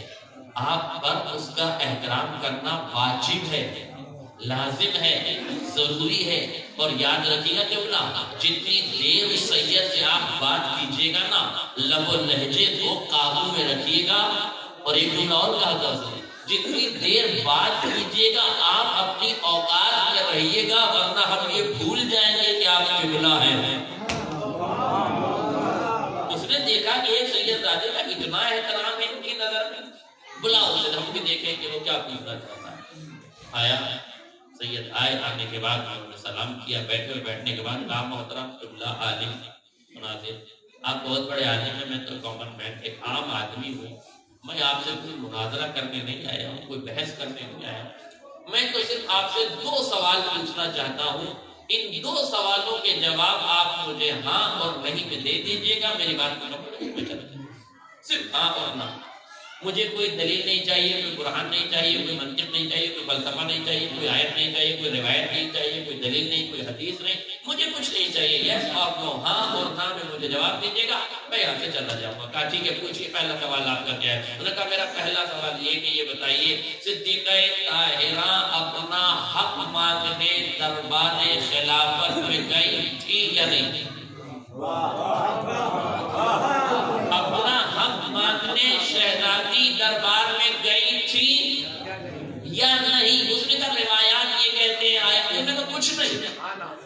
آپ پر اس کا احترام کرنا واجب ہے, لازم ہے, ضروری ہے. اور یاد رکھیے گا قبلہ جتنی دیر سید سے آپ بات کیجیے گا نا, لب و لہجے کو قابو میں رکھیے گا. اور ایک جملہ اور کہا تھا, جتنی دیر بات کیجیے گا آپ اپنی اوقات میں رہیے گا, ورنہ ہم یہ بھول جائیں گے کہ آپ قبلہ ہیں. اس نے دیکھا کہ ایک سید زادے کا اتنا احترام ہے ان کی نظر میں, بلا اسے, ہم بھی دیکھیں کہ وہ کیا پوچھنا چاہتا ہے. آیا سید آئے, آنے کے بعد انہوں نے سلام کیا, بیٹھے ہوئے بیٹھنے کے بعد کہا محترم قبلہ عالم مناظر, آپ بہت بڑے عالم ہیں, میں تو کامن مین ایک عام آدمی ہوں, میں آپ سے کوئی مناظرہ کرنے نہیں آیا ہوں, کوئی بحث کرنے نہیں آیا ہوں. میں تو صرف آپ سے 2 سوال پوچھنا چاہتا ہوں ان دو سوالوں کے جواب آپ مجھے ہاں اور نہیں میں دے دیجئے گا، میری بات کو میں چلا جائے، صرف ہاں اور نہ۔ مجھے کوئی دلیل نہیں چاہیے، کوئی قرآن نہیں چاہیے، کوئی منطق نہیں چاہیے، کوئی فلسفہ نہیں چاہیے، کوئی آیت نہیں چاہیے، کوئی روایت نہیں چاہیے، کوئی دلیل نہیں، کوئی حدیث نہیں، مجھے کچھ نہیں چاہیے، یس اور نو، ہاں اور نہ میں مجھے جواب دیجیے گا، میں یہاں سے چلا جاؤں گا۔ کہا ٹھیک ہے، پوچھیے پہلا سوال آپ کا کیا ہے؟ انہوں نے کہا میرا پہلا سوال یہ کہ یہ بتائیے صدیقہ طاہرہ اپنا حق مانگنے دربار خلافت میں گئی تھی یا نہیں؟ اپنا حق مانگنے شہزادی دربار میں گئی تھی یا نہیں؟ اس نے کہا روایات یہ کہتے ہیں، آیات میں تو کچھ نہیں،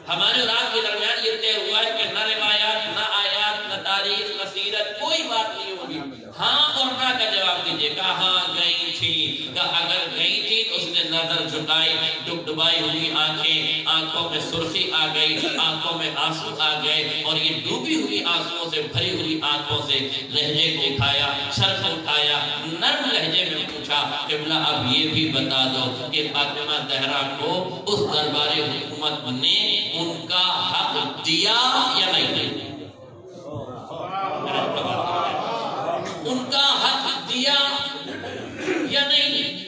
ہمارے اور آپ کے درمیان یہ طے ہوا ہے کہ نہ روایات، نہ آیات، نہ تاریخ، نہ سیرت، کوئی بات نہیں ہوگی، ہاں اور نہ کا جواب دیجیے۔ کہا ہاں گئی تھی۔ کہا اگر گئی تھی تو اس نے نظر جھکائی، ڈبڈبائی ہوئی آنکھیں، آنکھوں میں سرخی آ گئی، آنکھوں میں آنسو آ گئے، اور یہ ڈوبی ہوئی آنسوؤں سے بھری ہوئی آنکھوں سے لہجے کو اٹھایا، سر کو اٹھایا، نرم لہجے میں پوچھا قبلہ اب یہ بھی بتا دو کہ فاطمہ زہرا کو اس دربار حکومت نے ان کا حق دیا یا نہیں؟ ان کا حق دیا یا نہیں؟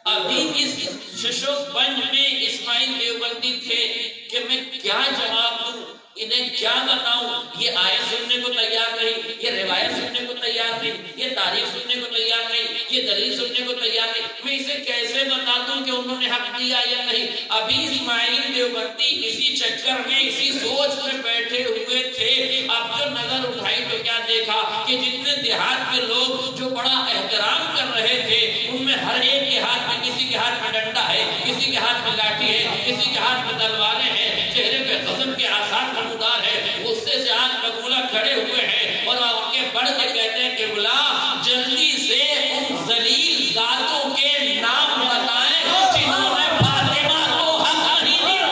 ابھی اس ششو پنج میں اسماعیل دیوبندی تھے کہ میں کیا جواب دوں، انہیں کیا بتاؤں، یہ آیت سننے کو تیار نہیں، یہ روایت سننے کو تیار نہیں، یہ تاریخ سننے کو تیار نہیں، یہ دلیل سننے کو تیار نہیں، میں اسے کیسے بتا دوں کہ انہوں نے حق دیا یا نہیں؟ ابھی اسماعیل دیوبندی اسی چکر میں، اسی سوچ میں بیٹھے ہوئے تھے۔ اب جو نظر اٹھائی تو کیا دیکھا کہ جتنے دیہات کے لوگ جو بڑا احترام کر رہے تھے، ان میں ہر ایک کے ہاتھ میں، کسی کے ہاتھ میں ڈنڈا ہے، کسی کے ہاتھ میں لاٹھی ہے، کسی کے ہاتھ میں تلواریں ہیں، چہرے پہ غضب کے آثار نمودار ہے، غصے سے آنکھ بگولا کھڑے ہوئے ہیں، اور ان کے بڑھ کے کہتے ہیں کہ بلا جلدی سے ان ذلیل ذاتوں کے نام بتائیں جنہوں نے فاطمہ کو حق نہیں دیا۔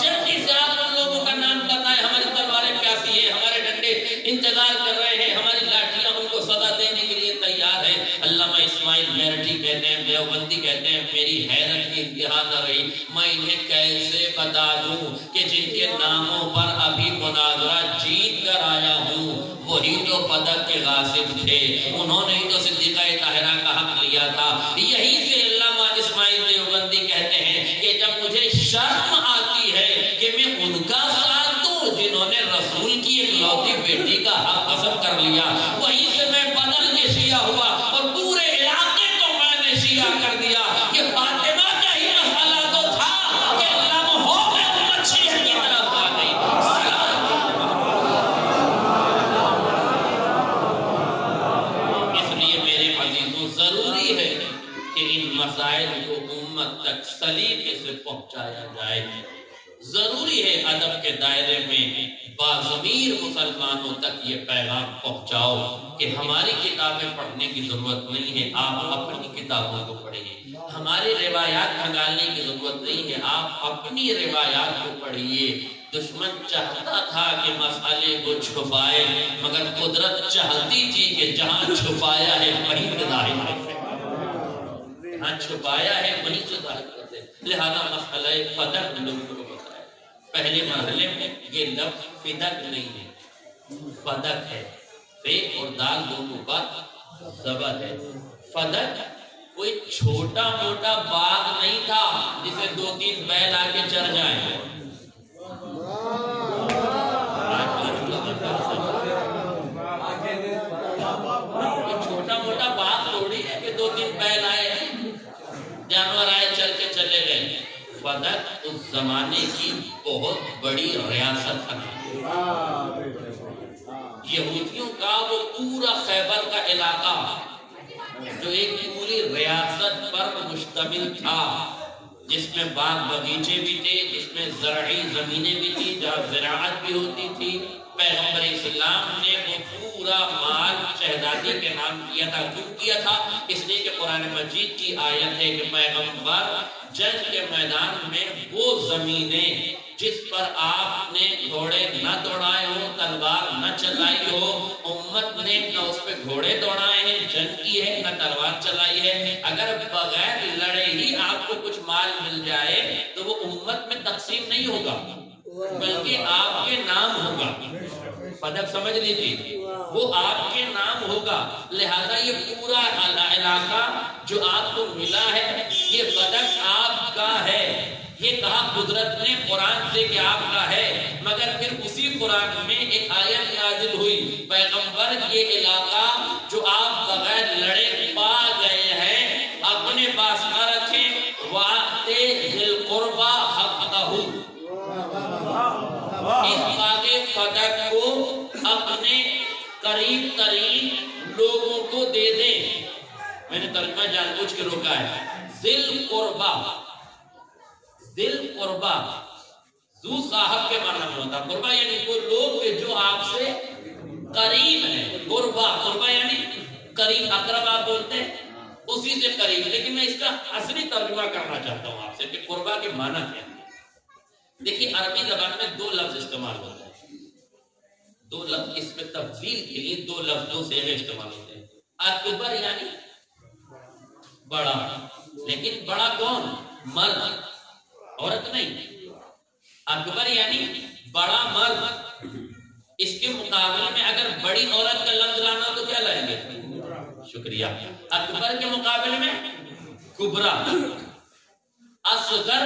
جلدی سے آپ ان لوگوں کا نام بتائیں، ہماری تلواریں پیاسی ہیں، ہمارے ڈنڈے انتظار کر رہے ہیں، ہماری لاٹھیاں ان کو سزا دینے کے لیے تیار ہے۔ علامہ اسماعیل میرٹھی کہتے ہیں، دیوبندی کہتے ہیں، میری حیرت کی انتہا نہ رہی، میں انہیں کیسے بتا دوں کہ جن کے ناموں پر ابھی مناظرہ جیت کر آیا ہوں وہی تو فدق کے غاصب تھے، انہوں نے ہی تو صدیقہ طاہرہ کا حق لیا تھا۔ یہی سے علامہ اسماعیل دیوبندی کہتے ہیں کہ جب مجھے شرم آتی ہے کہ میں ان کا ساتھ دوں جنہوں نے رسول کی ایک لوتی بیٹی کا حق قسم کر لیا، وہیں سے میں بدل کے شیعہ ہوا اور پورے علاقے کو میں نے شیعہ کر دیا۔ یہ فاطمہ کا ہی مسئلہ تو تھا کہ لمحوں میں امت شیعہ کی طرف آ گئی۔ اس لیے میرے عزیزوں ضروری ہے کہ ان مسائل کو امت تک سلیقے سے پہنچایا جائے۔ ضروری ہے ادب کے دائرے میں باضمیر مسلمانوں تک یہ پیغام پہنچاؤ کہ ہماری کتابیں پڑھنے کی ضرورت نہیں ہے، آپ اپنی کتابوں کو پڑھیے، ہماری روایات کھنگالنے کی ضرورت نہیں ہے، آپ اپنی روایات کو پڑھیے۔ دشمن چاہتا تھا کہ مسئلے کو چھپائے، مگر قدرت چاہتی تھی کہ جہاں چھپایا ہے وہیں سے ظاہر کر دے، جہاں چھپایا ہے وہیں سے ظاہر کر دے۔ لہذا مسئلہ فدق لوگوں کو بتایا۔ پہلے مرحلے میں یہ لفظ فدق نہیں ہے، فدق ہے، فے اور دال دونوں کا زبر ہے۔ فدق کوئی چھوٹا موٹا باغ نہیں تھا جسے 2-3 بیل آ کے چر جائیں، چھوٹا موٹا باغ تھوڑی ہے کہ 2-3 بیل آئے، جانور آئے چل کے چلے گئے۔ فدق اس زمانے کی بہت بڑی ریاست تھی، یہودیوں کا وہ پورا خیبر کا علاقہ جو ایک پوری ریاست پر مشتمل تھا، جس میں باغ باغیچے بھی تھے، جس میں زرعی زمینیں بھی تھی، جہاں زراعت بھی ہوتی تھی۔ پیغمبر اسلام نے وہ پورا مال شہزادی کے نام کیا تھا۔ کیوں کیا تھا؟ اس لیے کہ قرآن مجید کی آیت ہے کہ پیغمبر جنگ کے میدان میں وہ زمینیں جس پر آپ نے گھوڑے نہ دوڑائے ہوں، تلوار نہ چلائی ہو، امت نے نہ اس پہ گھوڑے دوڑائے ہیں، جنگ کی ہے، نہ تلوار چلائی ہے، اگر بغیر لڑے ہی آپ کو کو کچھ مال مل جائے تو وہ امت میں تقسیم نہیں ہوگا بلکہ آپ کے نام ہوگا. پدک سمجھ لیجیے، وہ آپ کے نام ہوگا. لہذا یہ پورا علاقہ جو آپ کو ملا ہے یہ پدک آپ کا ہے. یہ کہا قدرت نے قرآن سے کہ آپ کا ہے، مگر پھر اسی قرآن میں ایک آیت نازل ہوئی، پیغمبر یہ علاقہ جو آپ بغیر لڑے پا گئے ہیں اپنے پاس نہ رکھیں، وَآتِ ذِی الْقُرْبَى حَقَّهُ، اس باغ فدق کو اپنے قریب ترین لوگوں کو دے دیں. میں نے ترجمہ جان بوجھ کے روکا ہے. ذی القربہ، ذی القربہ ذو صاحب کے معنی میں ہوتا ہے. قربہ یعنی وہ لوگ کہ جو آپ سے قریب ہیں. قربہ، قربہ یعنی قریب، اقرب آپ بولتے ہیں اسی سے قریب. لیکن میں اس کا اصلی ترجمہ کرنا چاہتا ہوں آپ سے کہ قربہ کے معنی کیا ہے. دیکھیے عربی زبان میں دو لفظ استعمال ہوتے ہیں، دو لفظ اس میں تفضیل کے لیے دو لفظوں سے استعمال ہوتے ہیں. اکبر یعنی بڑا، لیکن بڑا کون؟ مرد، عورت نہیں. اکبر یعنی بڑا مرد. اس کے مقابلے میں اگر بڑی عورت کا لفظ لانا تو کیا لائیں گے؟ شکریہ. اکبر کے مقابلے میں کبرا. اصغر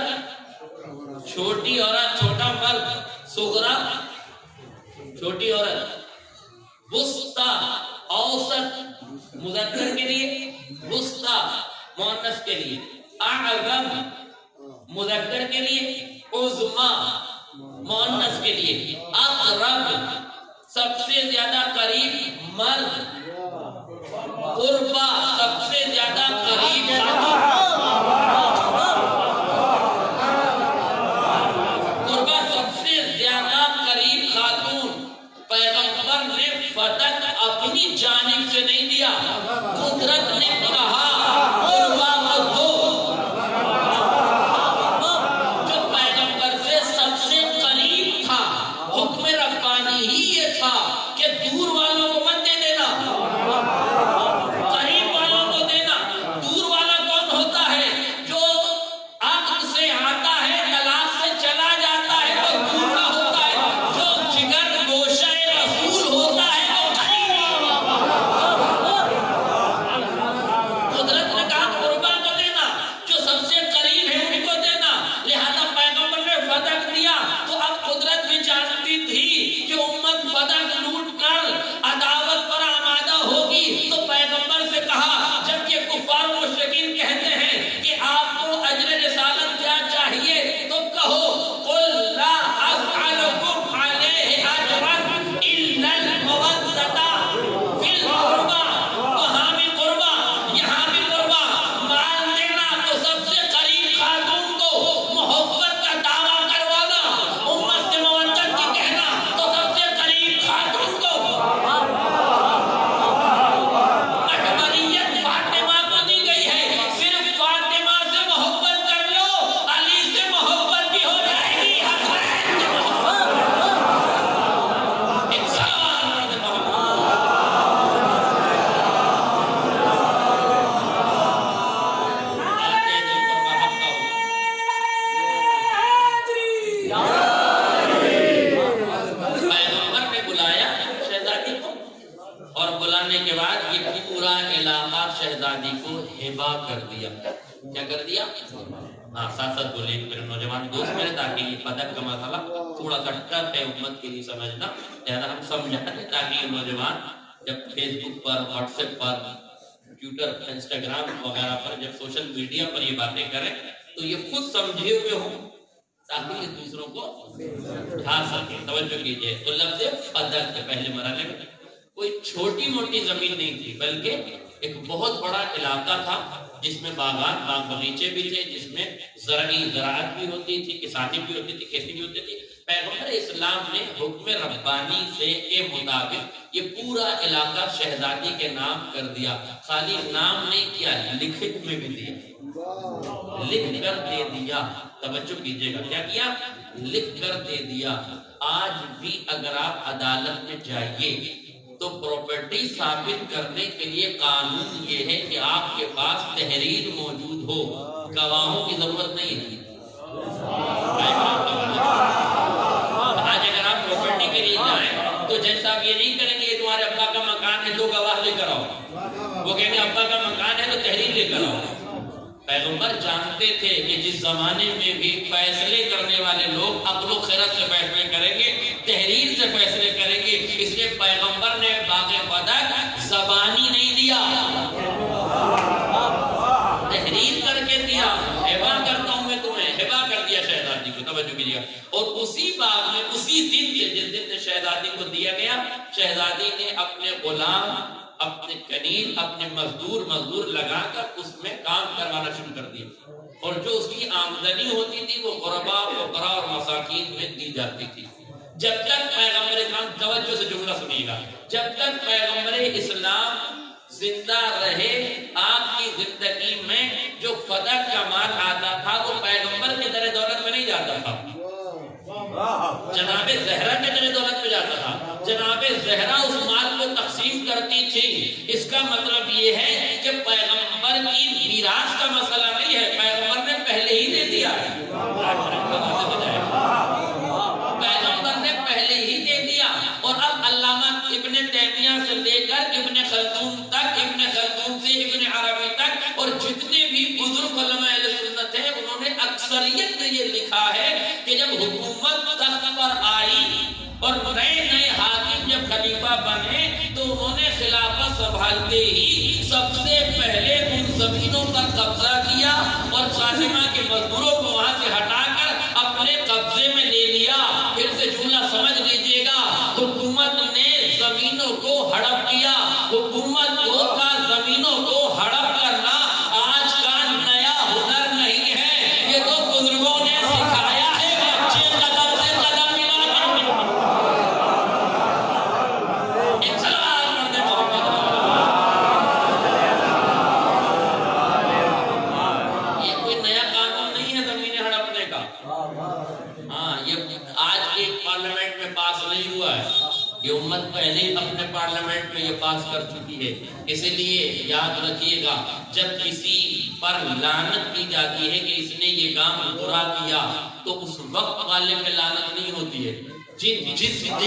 چھوٹی عورت، چھوٹا مرد. صغرا چھوٹی عورت. وسطی اوسط مذکر کے لیے، وسطی مؤنث کے لیے. اعظم مذکر کے لیے، عظما مؤنث کے لیے. اقرب سب سے زیادہ قریب مرد. قربا سب سے زیادہ قریب قربا سب سے زیادہ قریب خاتون. پیغمبر نے فتح اپنی جانب سے نہیں دیا، قدرت نے کہا قربا کو دو. جو پیغمبر سے سب سے قریب تھا، حکم ربانی ہی یہ تھا کہ دور والوں کو مت دے دینا، قریب والوں کو دینا. دور والا کون ہوتا ہے؟ جو عقد سے آتا ہے طلاق سے چلا جاتا ہے وہ دور کا ہوتا ہے. جو جگر گوشہ رسول ہوتا ہے وہ قریب. قدرت نے کہا قربا کو دینا، جو سب سے قریب ہے ان کو دینا. لہذا پیغمبر نے فتح دیا تو اب قدرت بھی جانتی تھی کہ امت فتح لوٹ کر عداوت پر آمادہ ہوگی. تو پیغمبر سے کہا، جب یہ کفار و مشرکین کہتے ہیں کہ آپ کو اجر رسالت کیا چاہیے تو کہو قل لا اسألکم علیہ اجرا الا المودۃ فی القربى. وہاں بھی قربا یہاں بھی قربا. مال دینا تو سب سے قریب خاتون کو محبت کا دعویٰ کروانا، امت سے مودت کی کہنا تو سب سے قریب خاتون کو. اکبریت فاطمہ کو دی گئی ہے، صرف فاطمہ سے محبت کر لو، علی سے محبت بھی ہو جائے گی. حسین سے محبت، ایک سوال سے محبت. پیغمبر نے بلایا شہزادی کو، اور بلانے کے بعد یہ پورا علاقہ شہزادی کو ہبا کر دیا. کیا کر دیا؟ ہاں ساتھ ساتھ بولے میرے نوجوان دوست میرے، تاکہ یہ پدک کا مسئلہ تھوڑا سا ٹف ہے امت کے لیے سمجھنا. لہذا ہم سمجھا دیں تاکہ یہ نوجوان جب فیس بک پر، واٹس ایپ پر، ٹویٹر، انسٹاگرام وغیرہ پر، جب سوشل میڈیا پر یہ باتیں کریں تو یہ خود سمجھے ہوئے ہوں تاکہ یہ دوسروں کو اٹھا سکیں. توجہ کیجئے. تو لفظ فدق کے پہلے مرحلے میں کوئی چھوٹی موٹی زمین نہیں تھی، بلکہ ایک بہت بڑا علاقہ تھا جس میں باغات، باغ باغیچے بھی تھے، جس میں زراعت بھی ہوتی تھی، کسانی بھی ہوتی تھی، کھیتی بھی ہوتی تھی. پیغمبر اسلام نے حکم ربانی سے کے مطابق یہ پورا علاقہ شہزادی کے نام کر دیا. خالی نام نہیں کیا، لکھت میں بھی دیا، لکھ کر دے دیا. توجہ کیجئے گا، کیا کیا؟ لکھ کر دے دیا. آج بھی اگر آپ عدالت میں جائیے تو پراپرٹی ثابت کرنے کے لیے قانون یہ ہے کہ آپ کے پاس تحریر موجود ہو، گواہوں کی ضرورت نہیں ہے. آج اگر آپ پراپرٹی کے لیے جائیں تو جج صاحب یہ نہیں کریں گے یہ تمہارے ابا کا مکان ہے 2 گواہ لے کر آؤ. وہ کہیں گے ابا کا مکان ہے تو تحریر لے کر آؤ. پیغمبر جانتے تھے کہ جس زمانے میں بھی فیصلے کرنے والے لوگ عقل و خرد سے فیصلے کریں گے, تحریر سے فیصلے کریں گے. اس لیے پیغمبر نے باغ بدر زبانی نہیں دیا, تحریر کر کے دیا. ہبا کرتا ہوں میں تمہیں, ہبا کر دیا شہزادی کو. توجہ کیجیے. اور اسی باغ میں اسی دن کے جس دن شہزادی کو دیا گیا, شہزادی نے اپنے غلام, اپنے کنیز, اپنے مزدور لگا کر اس میں کام کروانا شروع کر دیا. اور جو اس کی آمدنی ہوتی تھی وہ غربا, فقراء اور مساکین میں دی جاتی تھی. جب تک پیغمبر اسلام, توجہ سے جملہ سنیے گا, جب تک پیغمبر اسلام زندہ رہے آپ کی زندگی میں جو فتح کا مال آتا تھا وہ پیغمبر کے در دولت میں نہیں جاتا تھا, جناب زہرا کے در دولت میں جاتا تھا. جناب زہرا اس مال کو تقسیم کرتی تھی. اس کا مطلب یہ ہے کہ پیغمبر کی میراث کا مسئلہ نہیں ہے, پیغمبر نے پہلے ہی دے دیا, پیغمبر نے پہلے ہی دے دیا. اور اب علامہ ابن تیمیہ سے لے کر ابن خلدون تک, ابن خلدون سے ابن عربی تک, اور جتنے بھی بزرگ علماء اہل سنت ہیں انہوں نے اکثریت نے یہ لکھا ہے کہ جب حکومت تخت پر آئی اور نئے حاکم جب خلیفہ بنے تو انہوں نے خلافت سنبھالتے ہی سب سے پہلے ان زمینوں پر قبضہ کیا اور شاہجہاں کے مزدوروں کو وہاں سے ہٹا کر اپنے قبضے میں لے لیا. پھر سے جملہ سمجھ لیجیے گا, حکومت نے زمینوں کو ہڑپ کیا. حکومت کا زمینوں کو ہڑپ کرنا آج کا نیا ہنر نہیں ہے, یہ تو بزرگوں نے سکھایا ہے. بچے قدم سے قدم ملا کر یہ کوئی نیا قانون نہیں ہے زمینیں ہڑپنے کا. ہاں, یہ آج کے پارلیمنٹ میں پاس نہیں ہوا ہے, یہ امت پہلے اپنے پارلیمنٹ میں یہ پاس کر چکی ہے. اسی لیے یاد رکھیے گا, جب کسی پر لعنت کی جاتی ہے کہ اس نے یہ کام برا کیا تو اس وقت والے پہ لعنت نہیں ہوتی ہے. جس نے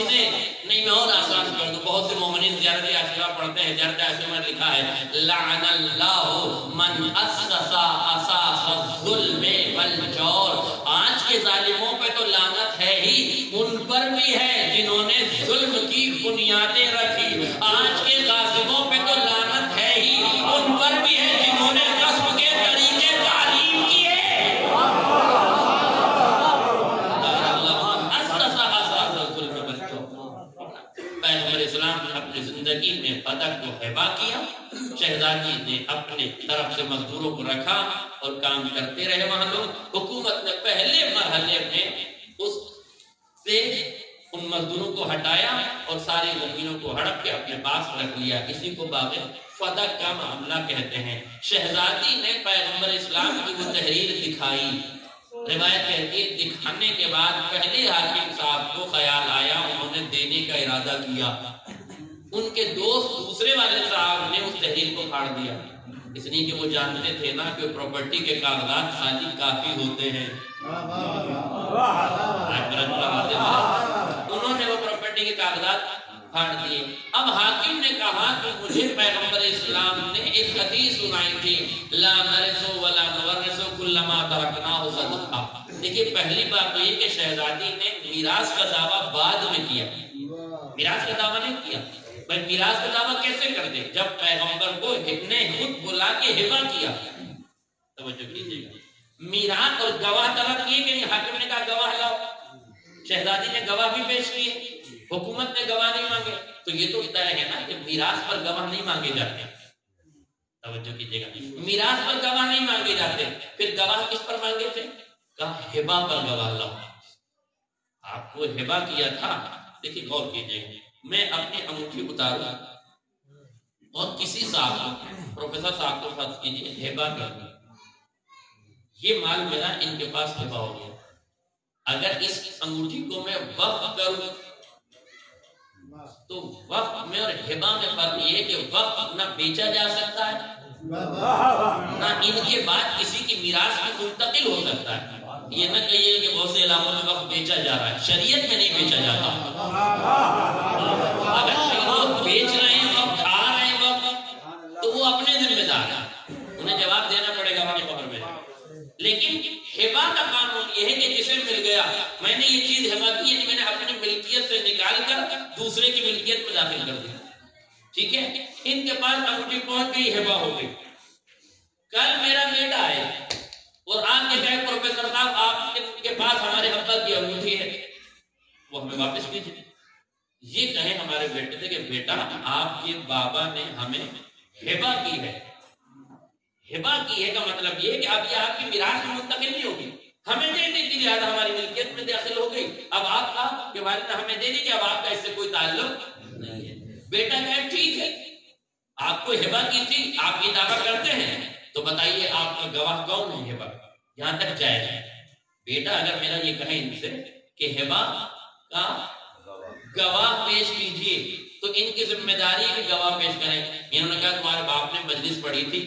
نہیں, میں اور آسان کر دوں, بہت سے مومنین زیارت عاشورہ پڑھتے ہیں. زیارت عاشورہ میں لکھا ہے لعن اللہ من اسس اساس الظلم والجور. آج کے ظالموں پہ تو لعنت ہے ہی, ان پر بھی ہے جنہوں نے ظلم کی بنیادیں رکھی. آج کے غاصبوں پہ تو لعنت ہے ہی, ان پر بھی ہے جنہوں نے غصب کے طریقے تعلیم کیے. پیغمبر اسلام نے اپنی زندگی میں فتح کو ہبا کیا. شہزادی نے اپنے طرف سے مزدوروں کو رکھا اور کام کرتے رہے وہاں لوگ. حکومت نے پہلے مرحلے میں اس سے ان مزدوروں کو ہٹایا اور ساری زمینوں کو ہڑپ کے اپنے پاس رکھ لیا. اسی کو باغ فتح کا معاملہ کہتے ہیں. شہزادی نے پیغمبر اسلام کی وہ تحریر دکھائی. روایت کہتی ہے دکھانے کے بعد پہلے حاکم صاحب کو خیال آیا, انہوں نے دینے کا ارادہ کیا. ان کے دوست دوسرے والے صاحب نے اس تحریر کو پھاڑ دیا, اس لیے کہ وہ جانتے تھے نا کہ پراپرٹی کے کاغذات خالی کافی ہوتے ہیں. انہوں نے وہ پراپرٹی کے کاغذات پھاڑ دیے. اب حاکم نے کہا کہ مجھے پیغمبر اسلام نے ایک حدیث سنائی تھی لا نرث ولا نورث کل ما ترکناہ صدقہ. دیکھیے پہلی بات تو یہ کہ شہزادی نے میراث کا دعویٰ بعد میں کیا, میراث کا دعویٰ نہیں کیا. بھائی میراث کا دعویٰ کیسے کر دے جب پیغمبر کو نے خود بلا کے ہبا کیا. توجہ کیجیے گا, میراث اور گواہ طلب کیے کہ حاکم نے کہا گواہ لاؤ, شہزادی نے گواہ بھی پیش کیے, حکومت نے گواہ نہیں مانگے. تو یہ تو طے ہے نا کہ میراث پر گواہ نہیں مانگے جاتے. توجہ کیجیے گا, میراث پر گواہ نہیں مانگے جاتے. پھر گواہ کس پر مانگے تھے, کہا ہبا پر گواہ لاؤ. آپ کو ہبا کیا تھا. دیکھیے غور کیجیے, میں اپنی انگوٹھی اتاروں اور کسی صاحب کو, پروفیسر صاحب کو فرض کیجیے ہبا کر دوں, یہ مال میرا ان کے پاس ہبا ہو گیا. اگر اس انگوٹھی کو میں وقف کروں تو وقف میں اور ہبا میں فرق یہ ہے کہ وقف نہ بیچا جا سکتا ہے نہ ان کے بعد کسی کی میراث میں منتقل ہو سکتا ہے. یہ نہ کہیے کہ بہت سے علاقوں میں وقت بیچا جا رہا ہے، شریعت میں نہیں بیچا جاتا. اگر کئی لوگ بیچ رہے ہیں وقت، کھا رہے ہیں وقت، تو وہ اپنے ذمہ دار ہیں، انہیں جواب دینا پڑے گا اپنی قبر میں. لیکن ہبہ کا قانون یہ ہے کہ جسے مل گیا، میں نے یہ چیز ہبہ کی، یعنی میں نے اپنی ملکیت سے نکال کر دوسرے کی ملکیت میں داخل کر دیا. ٹھیک ہے، ان کے پاس انگوٹھی پہنچ گئی، ہبہ ہو گئی. کل میرا بیٹا ہے اور آپ کے کہے پروفیسر صاحب آپ کے پاس ہمارے ابا کی انگوٹھی ہے، وہ ہمیں واپس کیجیے. یہ کہیں ہمارے بیٹے سے کہ بیٹا آپ کے بابا نے ہمیں ہبہ کی ہے. ہبہ کی ہے کا مطلب یہ کہ اب یہ آپ کی میراث میں منتقل نہیں ہوگی، ہمیں دے دی تھی لہٰذا ہماری ملکیت میں داخل ہو گئی. اب آپ کا کہ والد نے ہمیں دے دی کہ اب آپ کا اس سے کوئی تعلق نہیں ہے. بیٹا کہے ٹھیک ہے، آپ کو ہبہ کی تھی، آپ یہ دعویٰ کرتے ہیں، تو بتائیے آپ کا گواہ کون ہے ہبہ؟ یہاں تک جائز ہے. بیٹا اگر میرا یہ کہیں ان سے کہ ہبہ کا گواہ پیش کیجئے، تو ان کی ذمہ داری ہے کہ گواہ پیش کریں. انہوں نے کہا تمہارے باپ نے مجلس پڑھی تھی،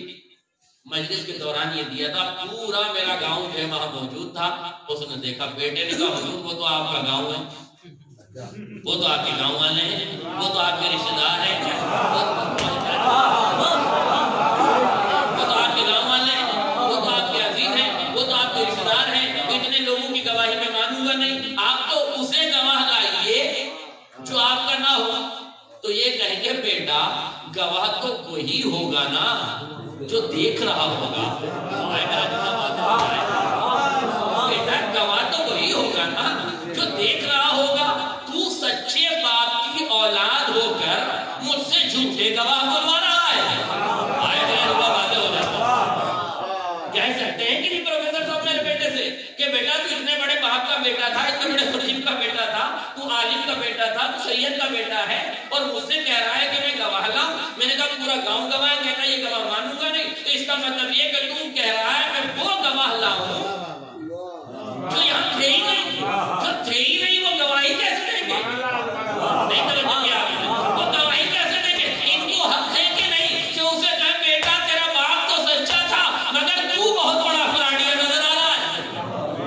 مجلس کے دوران یہ دیا تھا، پورا میرا گاؤں جو ہے وہاں موجود تھا. اس نے دیکھا، بیٹے نے کہا حضور وہ تو آپ کا گاؤں ہے، وہ تو آپ کے گاؤں والے ہیں، وہ تو آپ کے رشتے دار ہیں، وہ تو آپ کے گاؤں والے ہیں، وہ تو آپ کے عزیز ہیں، وہ تو آپ کے رشتے دار ہیں، اتنے لوگوں کی گواہی میں مانوں گا نہیں. آپ تو اسے گواہ لائیے جو آپ کا نہ ہو. تو یہ کہیں گے بیٹا گواہ تو وہی ہوگا نا جو دیکھ رہا ہوگا. بیٹا گواہ تو وہی ہوگا نا جو دیکھ رہا ہوگا. تو سچے باپ کی اولاد ہو کر مجھ سے جھوٹے گواہ بلوا رہا ہے. کہہ سکتے ہیں کہ نہیں پروفیسر صاحب میرے بیٹے سے کہ بیٹا تو اتنے بڑے باپ کا بیٹا تھا، اتنے بڑے خطیب کا بیٹا تھا، تو عالم کا بیٹا تھا، تو سید کا بیٹا ہے، اور مجھ سے کہہ رہا ہے کہ میں گواہ لاؤں. میں نے کہا پورا گاؤں گواہ، کہتا یہ گواہ مانوں گا نہیں. تو اس کا مطلب یہ کہ تم کہہ رہا ہے میں وہ گواہ لاؤں جو یہاں تھے ہی نہیں، جو تھے ہی نہیں، وہ گواہی کیسے دیں گے؟ نہیں توجہ کیا آپ نے؟ وہ گواہی کیسے دیں گے؟ ان کو حق ہے کہ نہیں کہ اسے کہے بیٹا تیرا باپ تو سچا تھا مگر تو بہت بڑا فراڈیا نظر آ رہا ہے.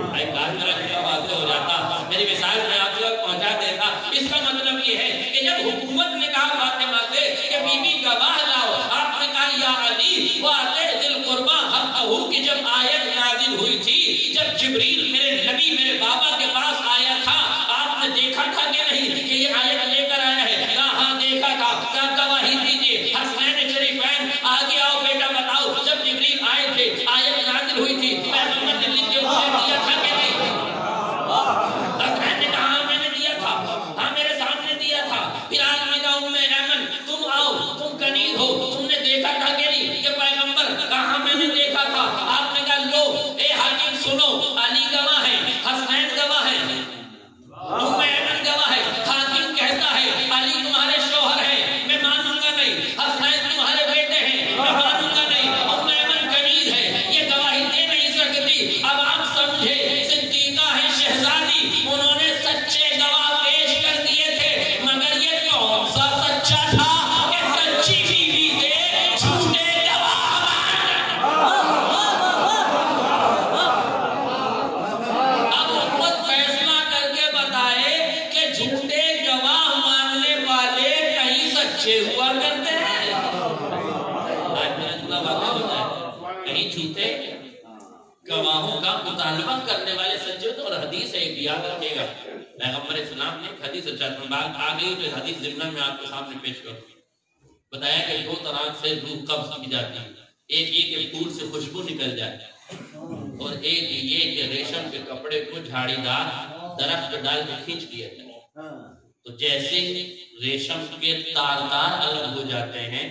بھائی کاش میرا جملہ واضح ہو جاتا، میری مثال میں آپ تک پہنچا دیتا. اس کا مطلب یہ ہے کہ جب حکومت نے کہا فاطمہ سے کہ بی بی گواہ لاؤ، آپ نے کہا یا علی وآتِ ذی القربیٰ حقہ، کہ جب آیت نازل ہوئی تھی، جب جبریل میرے نبی میرے بابا کے پاس آیا تھا، آپ نے دیکھا تھا کہ نہیں کہ یہ آیت لے کر آیا ہے؟ کہا ہاں دیکھا تھا. کہا گواہی دیجیے. حسنین شریفین آگے آؤ بیٹا بتاؤ، جب جبریل آئے تھے آیت نازل ہوئی تھی، پیغمبر نے لکھ کے مجھے دیا تھا کہ نہیں؟ حسنین نے کہا میں نے دیا تھا، ہاں میرے سامنے دیا تھا. پھر آج میں کہا ام ایمن تم آؤ، تم کنیز ہو، تم نے دیکھا تھا کہ نہیں کہ پیغمبر؟ کہا میں نے دیکھا تھا. آپ نے کہا لو اے حاکم سنو، علی گواہ ہے، حسنین گواہ ہے، ام ایمن گواہ ہے. حاکم کہتا ہے علی تمہارے شوہر ہیں، میں مانوں گا نہیں. حسنین تمہارے بیٹے ہیں، میں مانوں گا نہیں. ام ایمن کنیز ہے، یہ گواہی دے نہیں سکتی. اب آپ سمجھے صدیقہ ہے شہزادی، انہوں نے سچے گواہ پیش کر دیے تھے، مگر یہ کون سا سچا تھا کہ سچی بیوی سے جھوٹے گواہ مانگ. اب حکومت فیصلہ کر کے بتائے کہ جھوٹے گواہ مانگنے والے کہیں سچے ہوا کرتے ہیں. آج میرا جملہ واضح ہو جائے، کہیں جھوٹے گواہوں کا مطالبہ کرنے والے سچے ہوتے. اور حدیث ہے ایک یاد رکھے گا، پیغمبر اسلام نے ایک حدیث بات آ گئی تو حدیث ضمن میں آپ کے سامنے پیش کروں. بتایا کہ دو طرح سے روح قبض کی جاتی ہے، ایک یہ کہ پھول سے خوشبو نکل جائے، اور ایک یہ کہ ریشم کے کپڑے کو جھاڑی دار درخت پہ ڈال کے کھینچ لیا جائے. تو جیسے ریشم کے تار الگ ہو جاتے ہیں،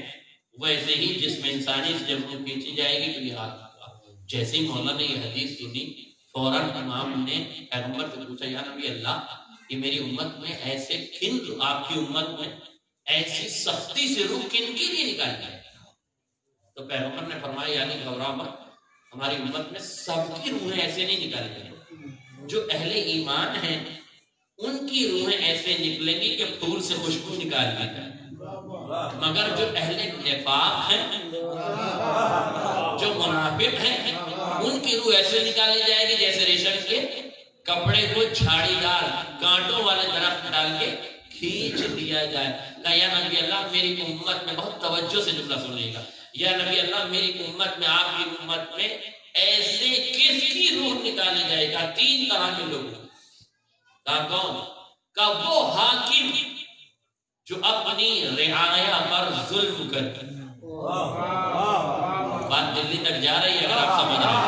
ویسے ہی جسم انسانی اس جب وہ کھینچی جائے گی تو یہ ہاتھ. جیسے ہی مولا نے یہ حدیث سنی، فوراً امام نے پیغمبر سے پوچھا یا نبی اللہ، کہ میری امت میں ایسے کن، آپ کی امت میں ایسی سختی سے روح کن کی نہیں نکالتی ہے؟ تو پیغمبر نے فرمایا یعنی گھبرا مت، ہماری امت میں سب کی روحیں ایسے نہیں نکالیں گی. جو اہل ایمان ہیں ان کی روحیں ایسے نکلیں گی کہ پھول سے خوشبو نکال دی جائے، مگر جو اہل نفاق ہیں جو منافق ہیں ان کی روح ایسے نکالی جائے گی جیسے ریشم کے کپڑے کو جھاڑی دار کانٹوں والے درخت ڈال کے کھینچ دیا جائے. کہا یا نبی اللہ میری امت میں، بہت توجہ سے جملہ سنیے گا، یا نبی اللہ میری امت میں، آپ کی امت میں ایسے کس کی روح نکالی جائے گا؟ 3 طرح کے لوگ. کہا کون؟ کہا وہ حاکم جو اپنی رعایا پر ظلم کرے. بات دلی تک جا رہی ہے اگر آپ سمجھ رہے ہیں،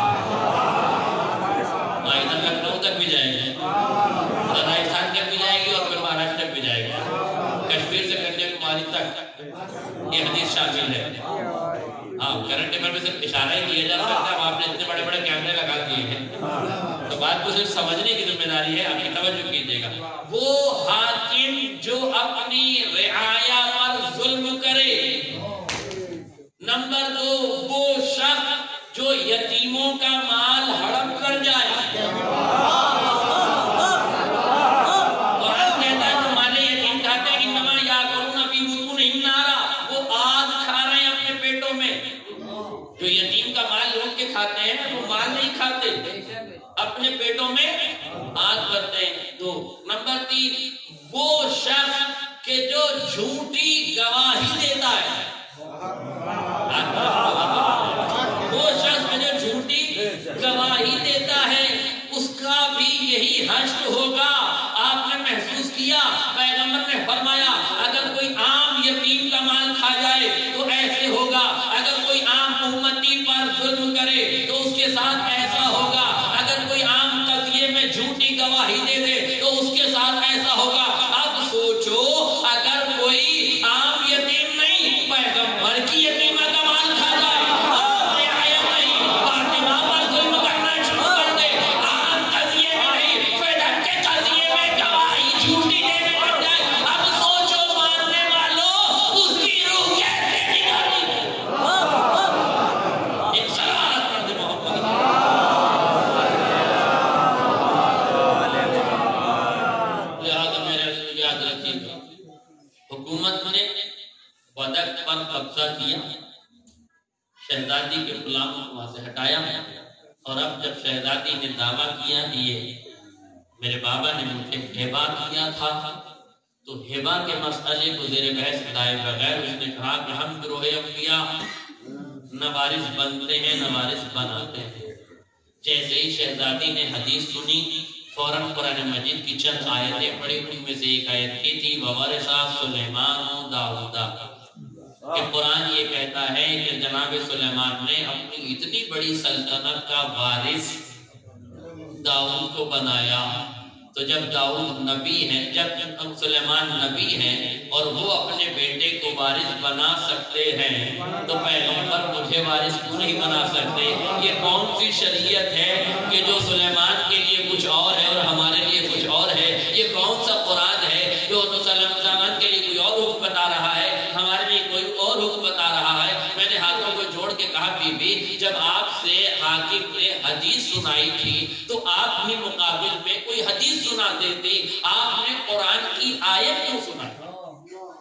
ادھر لکھنؤ تک بھی جائے گی، ادھر راجستھان تک بھی جائے گی، اور پھر مہاراشٹر تک بھی جائے گی، کشمیر سے کنیا کماری تک یہ حدیث شامل ہے. ہاں کرنٹ افیئر میں صرف اشارہ ہی کیا جا سکتا ہے، اب آپ نے اتنے بڑے بڑے کیمرے لگا دیے ہیں تو بات کو صرف سمجھنے کی ذمہ داری ہے، آپ کی توجہ کیجیے گا. وہ حاکم جو اپنی رعایا پر ظلم کرے. نمبر 2 وہ شخص جو یتیموں کا مال ہڑپ کر جائے. قرآن کہتا ہے جو مال یتیم کھاتے ہیں انما یاکلون فی بطونہم نارا، وہ آگ کھا رہے ہیں اپنے پیٹوں میں. جو یتیم کا مال لوٹ کے کھاتے ہیں وہ مال نہیں کھاتے، اپنے پیٹوں میں آگ بھرتے ہیں. 2 نمبر 3 وہ شخص کہ جو جھوٹی گواہی دیتا ہے. وہ شخص جو جھوٹی گواہی دیتا ہے اس کا بھی یہی حشر ہوگا. آپ نے محسوس کیا، پیغمبر نے فرمایا اگر کوئی عام یتیم کا مال کھا جائے تو ایسے ہوگا، اگر کوئی عام امتی پر ظلم کرے تو اس کے ساتھ ایسا ہوگا، اگر کوئی عام قضیے میں جھوٹی گواہی دے دے تو اس کے ساتھ ایسا ہوگا. اب سوچو اگر کوئی عام یتیم نہیں، پیغمبر کی یتیمہ کا مال کھا جائے، عام رعایت نہیں، فاطمہ پر ظلم کرنا شروع کر دے، عام قضیے میں نہیں، فدق کے قضیے میں گواہی جھوٹی دینے لگ جائے، اب سوچو ماننے والوں اس کی روح کیسے نکالی. ایک سلامت مرد محمد لہذا میرے یاد رکھیے گا، حکومت نے بدک پر قبضہ کیا، شہزادی کے غلاموں کو وہاں سے ہٹایا، اور اب جب شہزادی نے دعویٰ کیا کہ یہ میرے بابا نے مجھے ہبا کیا تھا، تو ہبا کے مسئلے کو زیر بحث لائے بغیر اس نے کہا کہ ہم گروہ انبیاء نہ وارث بنتے ہیں نہ وارث بناتے ہیں. جیسے ہی شہزادی نے حدیث سنی فوراً قرآن مجید کی چند آیتیں پڑھی، ان میں سے ایک آیت کی تھی وَوَرِثَ سُلَیمَانُ دَاؤُدَ، کہ قرآن یہ کہتا ہے کہ جناب سلیمان نے اپنی اتنی بڑی سلطنت کا وارث داؤد کو بنایا. تو جب داؤد نبی ہیں، جب سلیمان نبی ہیں اور وہ اپنے بیٹے کو وارث بنا سکتے ہیں تو پیغمبر مجھے وارث کیوں نہیں بنا سکتے؟ یہ کون سی شریعت ہے کہ جو سلیمان کے لیے کچھ اور ہے اور ہمارے لیے کچھ اور ہے؟ یہ کون سا قرآن ہے جو سلیمان کے لیے کوئی اور حکم بتا رہا ہے، ہمارے لیے کوئی اور حکم بتا رہا ہے؟ میں نے ہاتھوں کو جوڑ کے کہا بی بی جب آپ سے حاکم نے حدیث سنائی تھی تو آپ بھی مقابل میں کوئی حدیث سنا دیتی، آپ نے قرآن کی آیت کیوں سنائی؟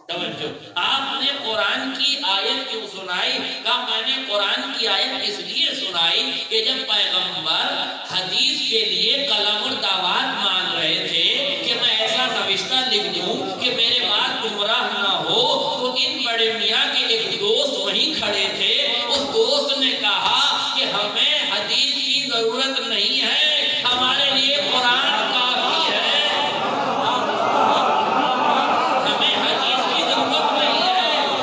توجہ، آپ نے قرآن کی آیت کیوں سنائی؟ کہا میں نے قرآن کی آیت اس لیے سنائی کہ جب پیغمبر حدیث کے لیے قلم اور دعوات مانگ رہے تھے کہ میں ایسا نوشتہ لکھ دوں کہ میرے بعد گمراہ نہ ہو، تو ان بڑے میاں کے ایک دوست وہیں کھڑے تھے. اس دوست نے کہا کہ ہمیں حدیث کی ضرورت نہیں ہے، ہمارے لیے قرآن کافی ہے. ہمیں حدیث کی ضرورت نہیں ہے،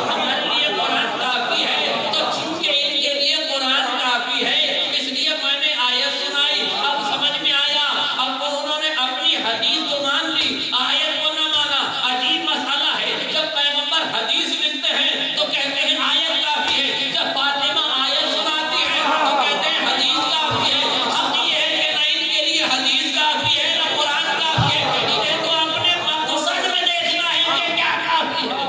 ہمارے لیے قرآن کافی ہے. تو چونکہ ان کے لیے قرآن کافی ہے اس لیے میں نے آیت سنائی. اب سمجھ میں آیا، اب انہوں نے اپنی حدیث تو مان لی، آیت کو نہ مانا. عجیب مسئلہ ہے، جب پیغمبر حدیث لکھتے ہیں تو کہتے ہیں آیت کافی ہے، جب فاطمہ آیت سناتی ہے تو کہتے ہیں حدیث کافی ہے. حق یہ ہے کہ نہ ان کے لیے حدیث کافی ہے نہ قرآن کافی ہے، انہیں تو اپنے مقصد میں دیکھنا ہے کہ کیا کافی ہے.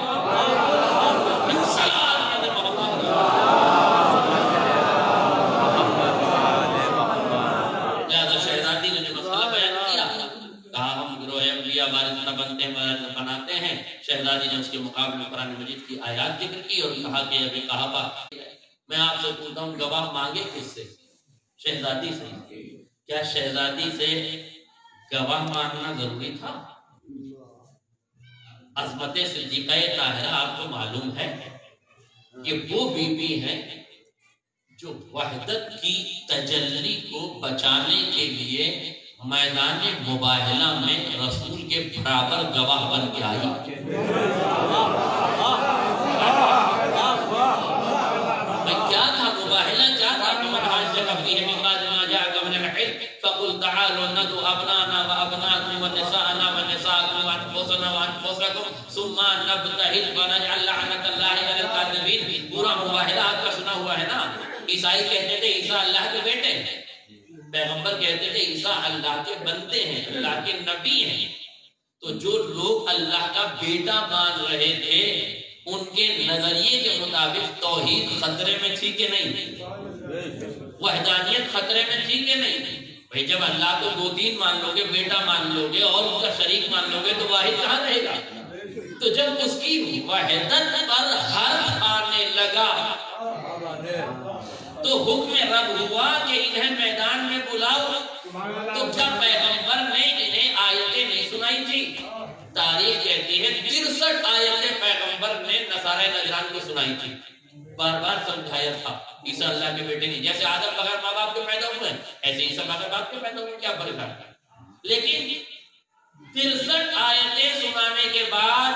لہذا شہزادی نے جو مسئلہ بیان کیا، کہا ہم گروہ انبیاء وارث نہ بنتے ہیں وارث بناتے ہیں. شہزادی نے اس کے مقابلے میں قرآن مجید کی آیات ذکر کی اور کہا کہ ابھی کہا میں آپ سے پوچھتا ہوں گواہ مانگے کس سے؟ شہزادی سے۔ کیا شہزادی سے گواہ مانگنا ضروری تھا؟ عصمت صدیقہ طاہرہ آپ کو معلوم ہے کہ وہ بی بی ہیں جو وحدت کی تجلی کو بچانے کے لیے میدان مباہلہ میں رسول کے برابر گواہ بن کے آئی۔ کیا تھا مباہلہ؟ کیا تھا؟ فَمَنْ حَاجَّكَ فِيهِ مِنْ بَعْدِ مَا جَاءَكَ مِنَ الْعِلْمِ فَقُلْ تَعَالُوا نَدْعُ أَبْنَاءَنَا وَأَبْنَاءَكُمْ وَنِسَاءَنَا وَنِسَاءَكُمْ وَأَنفُسَنَا وَأَنفُسَكُمْ ثُمَّ نَبْتَهِلْ فَنَجْعَلْ لَعْنَةَ اللَّهِ عَلَى الْكَاذِبِينَ۔ پورا مباہلہ آپ کا سنا ہوا ہے نا۔ عیسائی کہتے تھے عیسیٰ اللہ کے بیٹے ہیں، پیغمبر کہتے تھے عیسیٰ اللہ کے بندے ہیں، اللہ کے نبی ہیں۔ تو جو لوگ اللہ کا بیٹا مان رہے تھے ان کے نظریے کے مطابق توحید خطرے میں تھی کہ نہیں؟ وحدانیت خطرے میں تھی کہ نہیں؟ بھئی جب اللہ کو دو تین مان لو گے، بیٹا مان لو گے اور ان کا شریک مان لو گے تو واحد کہاں رہے گا؟ تو جب اس کی وحدت پر حرف آنے لگا تو حکم رب ہوا کہ انہیں میدان میں بلاؤ۔ تو جب پیغمبر نے انہیں آیتیں نہیں سنائی تھی، تاریخ کہتی ہے 63 آیتیں پیغمبر نے نصارہ نجران کو سنائی تھی، بار بار سمجھایا تھا عیسیٰ اللہ کے بیٹے نہیں۔ جیسے آدم بغیر ماں باپ کے پیدا ہوئے ایسے عیسیٰ بغیر باپ کے پیدا ہوئے، کیا فرق ہے؟ لیکن 63 آیتیں سنانے کے بعد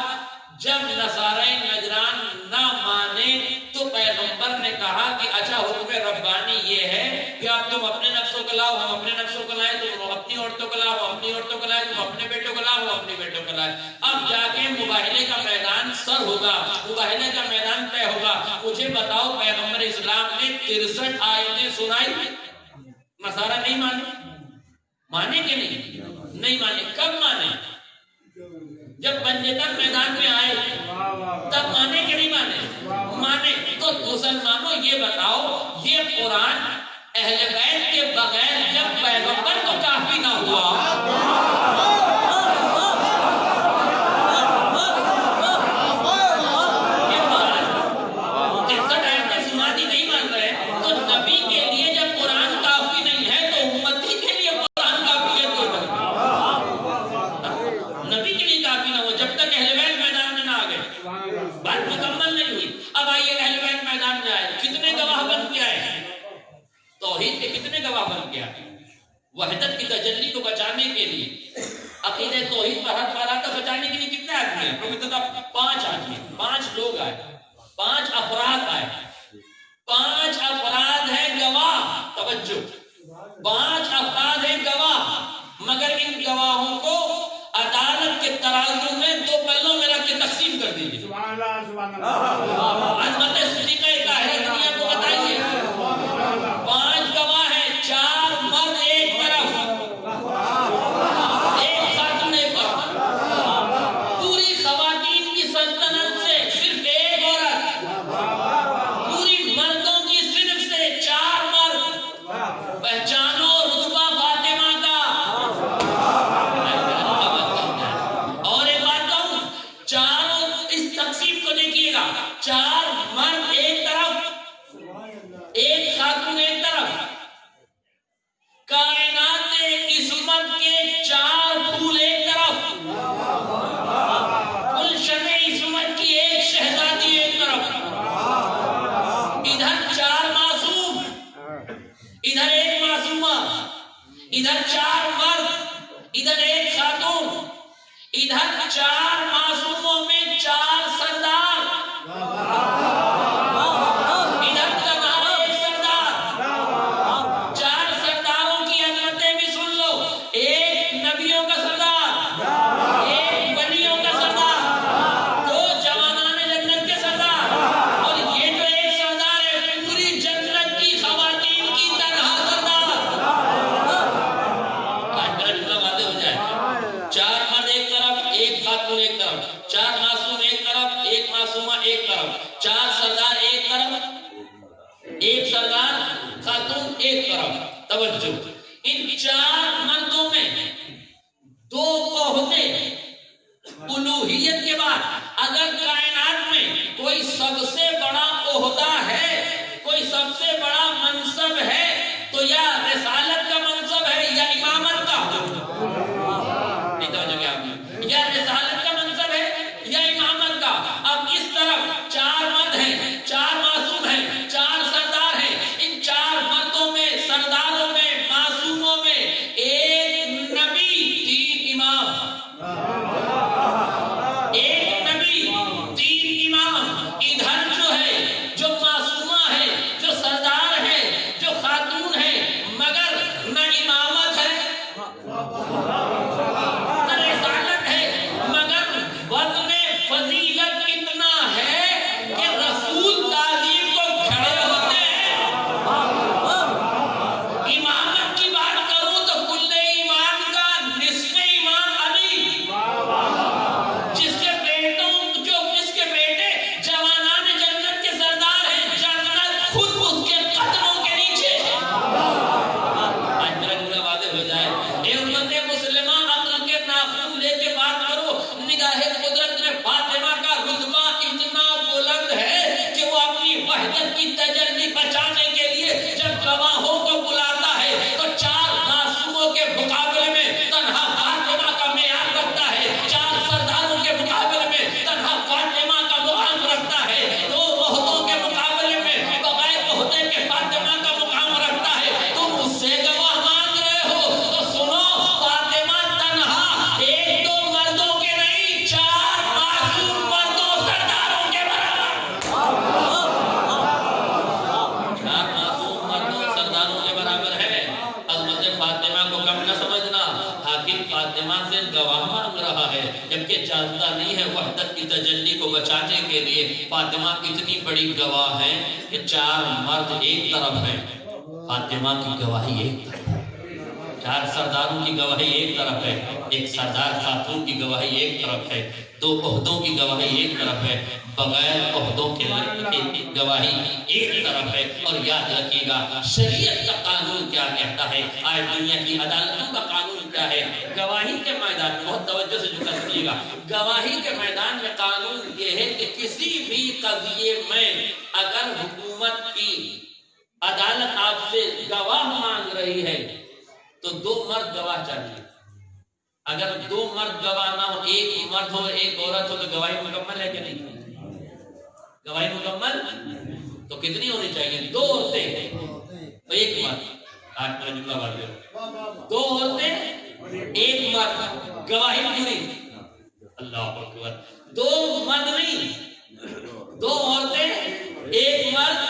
جب نصارہ نجران نہ مانے تو پیغمبر نے کہا کہ اچھا حکم ربانی یہ ہے کہ اب تم اپنے نفسوں کو لاؤ، ہم اپنے نفسوں کو لائیں، تم اپنی عورتوں کو لاؤ، ہم اپنی عورتوں کو لائیں، تم اپنے بیٹوں کو لاؤ، ہم اپنے بیٹوں کو لائیں۔ اب جا کے مباہلے کا میدان سر ہوگا، مباہلے کا میدان طے ہوگا۔ مجھے بتاؤ پیغمبر اسلام نے 63 آیتیں سنائی، نصارہ نہیں مانے کہ نہیں مانے؟ کب مانے؟ جب بندے تک میدان میں آئے تب مانے کہ نہیں مانے؟ تو مسلمانوں یہ بتاؤ یہ قرآن اہل بیت کے بغیر جب پیغمبر کو کافی نہ ہوا، وحدت کی تجلی کو بچانے کے لیے، عقیدہ توحید پر حق پالاتا بچانے کے لیے کتنے آدمی ہیں؟ پروفیسر 5 آدمی، 5 لوگ آئے، 5 افراد آئے، 5 افراد ہیں گواہ۔ توجہ، 5 افراد ہیں گواہ، مگر ان گواہوں کو عدالت کے ترازو میں 2 پلوں میں رکھ کے تقسیم کر دیجیے۔ عظمت صدیقہ طاہرہ دنیا کو بتائیے، 5 گواہ ہیں، 4 مرد ایک طرف، ایک خاتون ایک طرف، پوری خواتین کی سلطنت سے صرف ایک عورت، پوری مردوں کی صرف سے 4 مرد۔ پہچانو رتبہ فاطمہ کا۔ اور ایک بات کہوں، چاروں اس تقسیم کو دیکھیے گا، 4 مرد ایک طرف، ایک خاتون ایک طرف، کائنات عصمت کے 4 پھول ایک طرف، گلشن عصمت کی ایک شہزادی ایک طرف، ادھر 4 معصوم، ادھر ایک معصومہ، ادھر 4 مرد، ادھر ایک خاتون، ادھر 4 معصوموں میں 4 سردار، ادھر تنہا ایک سردار۔ 4 سرداروں کی عظمتیں بھی سن لو، ایک نبیوں کا سردار، ایک ولیوں کا سردار، 2 جوانان جنت کے سردار، اور یہ جو ایک سردار ہے پوری جنت کی خواتین کی تنہا سردار۔ میرا جملہ واضح ہو جائے، 4 مرد ایک طرف، ایک خاتون ایک طرف، 4 معصوم ایک طرف، ایک معصومہ ایک طرف، 4 سردار ایک طرف، ایک سردار خاتون ایک طرف۔ توجہ، ان 4 مردوں میں 2 عہدے الوہیت کے بعد، اگر کائنات میں کوئی سب سے بڑا عہدہ ہے، کوئی جانتا نہیں ہے وحدت کی تجلی کو بچانے کے لیے فاطمہ کتنی بڑی گواہ ہے کہ 4 مرد ایک طرف ہیں، فاطمہ کی گواہی ایک طرف ہے، 4 سرداروں کی گواہی ایک طرف ہے، ایک سردار خاتون کی گواہی ایک طرف ہے، 2 عہدوں کی گواہی ایک طرف ہے، بغیر عہدوں کے گواہی ایک طرف ہے۔ اور یاد رکھیے گا شریعت کا قانون کیا کہتا ہے، آج دنیا کی عدالتوں کا قانون کیا ہے۔ گواہی کے میدان میں بہت توجہ سے جو کریے گا، گواہی کے میدان میں قانون یہ ہے کہ کسی بھی قضیے میں اگر حکومت کی عدالت آپ سے گواہ مانگ رہی ہے تو 2 مرد گواہ چاہیے۔ اگر 2 مرد گواہ نہ ہو، ایک مرد ہو ایک عورت ہو، تو گواہی مکمل ہے کہ نہیں؟ گواہی مکمل تو کتنی ہونی چاہیے؟ 2 عورتیں تو 1 مرد۔ آج میرا جملہ واضح، 2 عورتیں 1 مرد، گواہی پوری۔ اللہ اکبر، 2 مرد نہیں، 2 عورتیں 1 مرد،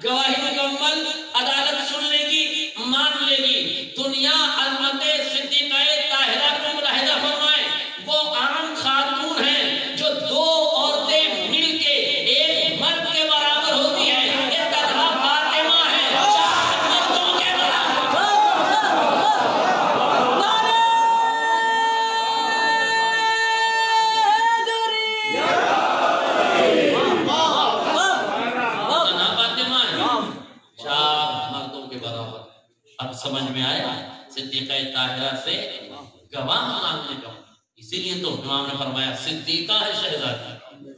گواہی مکمل، عدالت سن لے گی، مان لے گی۔ دنیا عظمت صدیقہ طاہرہ کو ملاحظہ فرمائے، وہ عام خاتون ہیں جو 2 عورتیں مل کے 1 مرد کے برابر ہوتی ہیں۔ یہ تنہا فاطمہ ہے 4 مردوں کے برابر۔ تنہا فاطمہ ہے 4 مردوں کے برابر۔ اب سمجھ میں آیا صدیقہ طاہرہ سے گواہ مانگنے کا، اسی لیے تو امام نے فرمایا صدیقہ ہے شہزادی،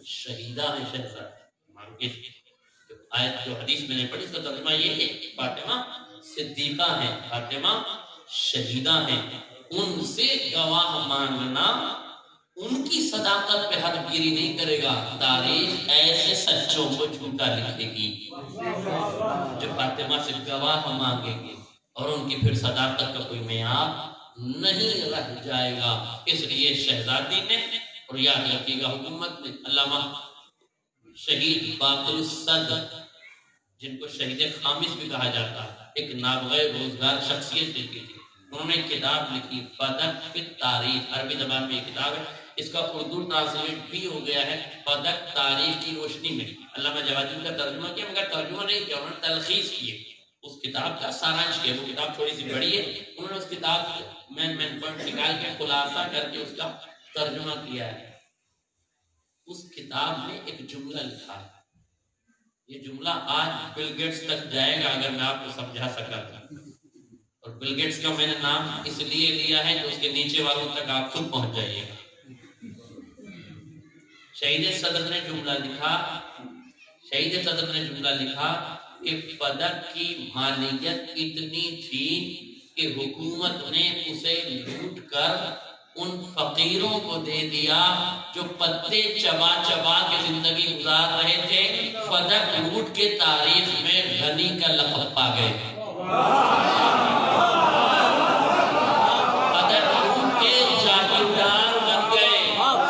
شہیدہ ہے شہزادی۔ آیت جو حدیث میں نے پڑھی اس کا ترجمہ یہ ہے کہ فاطمہ صدیقہ ہے، فاطمہ شہیدہ ہے۔ ان سے گواہ مانگنا ان کی صداقت پہ حرف گیری نہیں کرے گا، تاریخ ایسے سچوں کو جھوٹا لکھے گی جو فاطمہ سے گواہ مانگیں گے، اور ان کی پھر صداقت کا کوئی معیار نہیں رہ جائے گا۔ اس لیے شہزادی نے، اور یاد رکھیے گا حکومت نے، علامہ شہید باقر الصدر جن کو شہید خامس بھی کہا جاتا ہے، ایک نابغہ روزگار شخصیت لکھی تھی۔ انہوں نے ایک کتاب لکھی فدق فی التاریخ، عربی زبان میں یہ کتاب ہے، اس کا اردو ٹرانسلیٹ بھی ہو گیا ہے فدق تاریخ کی روشنی میں۔ علامہ جوادی کا ترجمہ کیا، مگر ترجمہ نہیں کیا، انہوں نے تلخیص کی اس کتاب کا سارانش کیا۔ وہ کتاب تھوڑی سی بڑی ہے، انہوں نے اس کتاب مین پوائنٹ نکال کے خلاصہ کر کے اس کا ترجمہ کیا ہے۔ اس کتاب میں ایک جملہ لکھا ہے، یہ جملہ آج بل گیٹس تک جائے گا اگر میں آپ کو سمجھا سکا تھا۔ اور بل گیٹس کا میں نے نام اس لیے لیا ہے کہ اس کے نیچے والوں تک آپ خود پہنچ جائیے گا۔ شہید صدر نے جملہ لکھا کہ فدق کی مالیت اتنی تھی کہ حکومت نے اسے لوٹ کر ان فقیروں کو دے دیا جو پتے چبا چبا کے زندگی گزار رہے تھے۔ فدق لوٹ کے تاریخ میں غنی کا لقب پا گئے۔ فدق لوٹ کے جاگیردار بن گئے،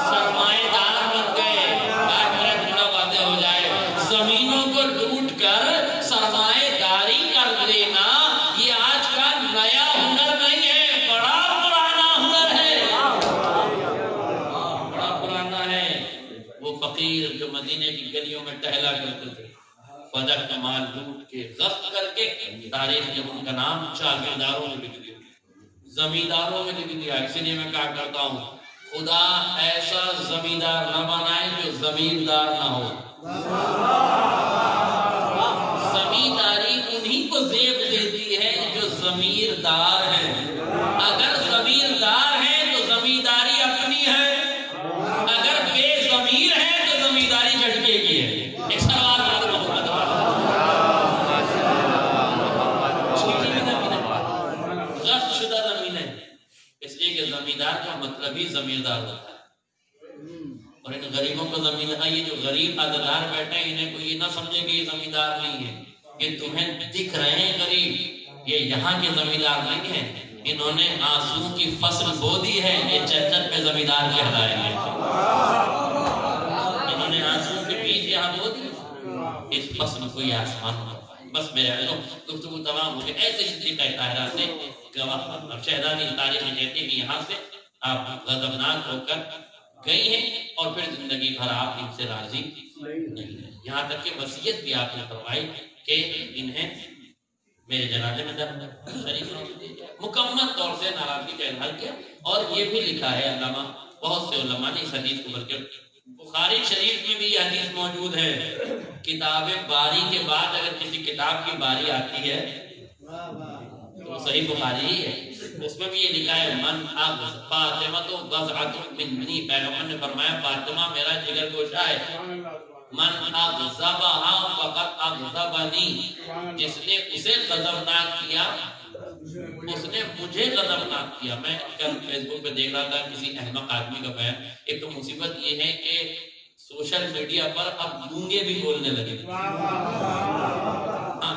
سرمایہ دار بن گئے۔ آج میرا جملہ واضح ہو جائے، زمینوں کو لوٹ کر سرمایہ داری کر لینا یہ آج کا نیا ہنر نہیں ہے، بڑا پرانا ہنر ہے، بڑا پرانا ہے۔ وہ فقیر جو مدینے کی گلیوں میں ٹہلا کرتے تھے، فدق کا مال لوٹ کے ضبط کر کے تاریخ نے ان کا نام جاگیرداروں میں لکھ دیا، زمینداروں میں لکھ دیا۔ اسی لیے میں کہا کرتا ہوں خدا ایسا زمیندار نہ بنائے جو زمیندار نہ ہو۔ زمینداری انہی کو زیب دیتی ہے جو زمیندار ہیں۔ اگر زمیندار ہیں تو زمینداری اپنی ہے، اگر بے ضمیر ہے تو زمینداری جھٹکے کی ہے۔ ایک سوال غصب شدہ زمین ہے، اس لیے کہ زمیندار کا مطلب ہی زمیندار ہوتا ہے۔ اور ان غریبوں کو زمیندار، یہ جو غریب عددار بیٹھے ہیں انہیں کوئی یہ نہ سمجھے کہ یہ زمیندار نہیں ہے، یہ تمہیں دکھ رہے ہیں غریب، یہ یہاں کے زمیندار نہیں ہیں، انہوں نے آنسو کی فصل بو دی ہے، یہ جنت میں زمیندار کہلائیں گے۔ انہوں نے آنسو کے بیج یہاں بو دی، اس فصل کو یہ آسمان میں۔ بس میرے عزیزوں گفتگو تمام ہو گئی۔ ایسے صدیقہ طاہرہ سے گواہ شہزادی تاریخ کہتی ہے کہ یہاں سے آپ غضبناک ہو کر گئی ہیں اور پھر زندگی بھر آپ ان سے راضی نہیں ہیں. یہاں تک کہ وصیت بھی آپ نے فرمائی کہ انہیں میرے جنازے میں شریک نہیں دیے جائے. مکمل طور سے ناراضگی کا اظہار کیا. اور یہ بھی لکھا ہے علامہ، بہت سے علماء نے اس حدیث کو، بلکہ بخاری شریف میں بھی یہ حدیث موجود ہے. کتاب باری کے بعد اگر کسی کتاب کی باری آتی ہے تو صحیح بخاری ہی ہے. اس میں بھی یہ لکھا ہے من اغض فاطمہ تو بضعۃ منی، پیغمبر نے فرمایا فاطمہ میرا جگر گوشہ ہے. من اغضبها فقط اغضبنی، جس نے اسے غضبناک کیا اس نے مجھے غضبناک کیا. میں کل فیس بک پہ دیکھ رہا تھا کسی احمق آدمی کا بیان. ایک تو مصیبت یہ ہے کہ سوشل میڈیا پر اب گونگے بھی بولنے لگے.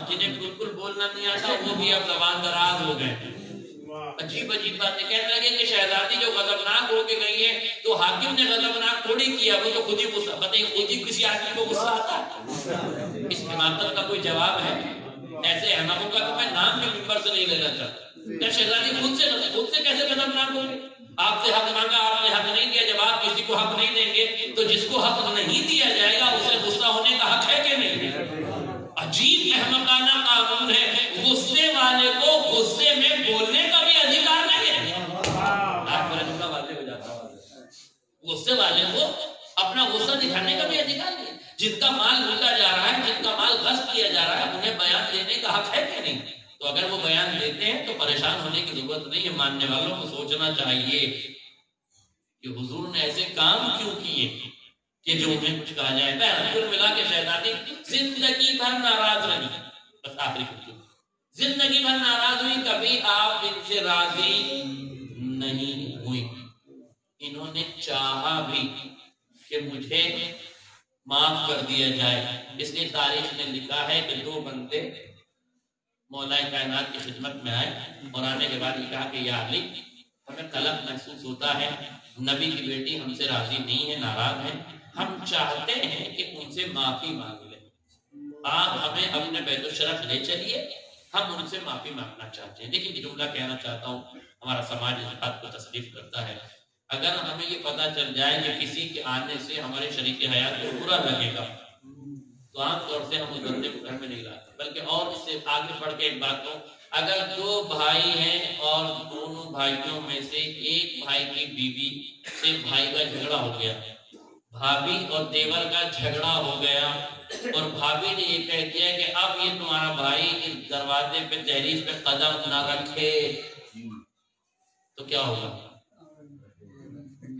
جنہیں بالکل بولنا نہیں آتا وہ بھی اب زبان دراز ہو گئے. عجیب عجیب باتیں کہنے لگے کہ شہزادی جو غضبناک ہو کے گئی ہے تو حاکم نے غضبناک تھوڑی کیا، وہ تو خود ہی غصہ، بتائیے خود ہی کسی آدمی کو غصہ آتا ہے. اس حماقت کا کوئی جواب ہے؟ ایسے احمقوں کا تو میں نام بھی ممبر سے نہیں لینا چاہتا. کیا شہزادی خود سے کیسے غضبناک ہوگی؟ آپ سے حق مانگا، آپ نے حق نہیں دیا. جب آپ کسی کو حق نہیں دیں گے تو جس کو حق نہیں دیا جائے گا اسے غصہ ہونے کا حق ہے کہ نہیں؟ عجیب احمقانہ قانون ہے. غصے والے کو غصے میں بولنے کا بھی ادھیکار نہیں ہے. آپ میرا جملہ واضح ہو جاتا ہے. غصے والے کو اپنا غصہ دکھانے کا بھی ادھیکار نہیں. جن کا مال لوٹا جا رہا ہے، جن کا مال غصب کیا جا رہا ہے، انہیں بیان دینے کا حق ہے کہ نہیں؟ تو اگر وہ بیان دیتے ہیں تو پریشان ہونے کی ضرورت نہیں ہے. ماننے والوں کو سوچنا چاہیے کہ حضور نے ایسے کام کیوں کیے کہ جو انہیں کچھ کہا جائے. کل ملا کے شہزادی زندگی بھر ناراض رہی. بس آخری کچھ زندگی بھر ناراض ہوئی، کبھی آپ ان سے راضی نہیں ہوئی. انہوں نے چاہا بھی کہ مجھے معاف کر دیا جائے. اس لیے تاریخ نے لکھا ہے کہ دو بندے مولا کائنات کی خدمت میں آئے اور آنے کے بعد یہ کہا کہ یا علی، ہمیں قلق محسوس ہوتا ہے، نبی کی بیٹی ہم سے راضی نہیں ہے، ناراض ہے. ہم چاہتے ہیں کہ ان سے معافی مانگ لیں. آپ ہمیں اپنے بیت الشرف لے چلیے، ہم ان سے معافی مانگنا چاہتے ہیں. لیکن یہ جملہ کہنا چاہتا ہوں، ہمارا سماج اس بات کو تسلیم کرتا ہے. اگر ہمیں یہ پتہ چل جائے کہ کسی کے آنے سے ہمارے شریک حیات کو برا لگے گا تو عام طور سے ہم اس بندے کو گھر میں نہیں لاتے. بلکہ اور اس سے آگے بڑھ کے ایک بات ہوں، اگر دو بھائی ہیں اور دونوں بھائیوں میں سے ایک بھائی کی بیوی سے بھائی کا جھگڑا ہو گیا، بھابھی اور دیور کا جھگڑا ہو گیا، اور بھابھی نے یہ کہہ دیا کہ اب یہ تمہارا بھائی اس دروازے پہ دہلیز پہ قدم نہ رکھے، تو کیا ہوگا؟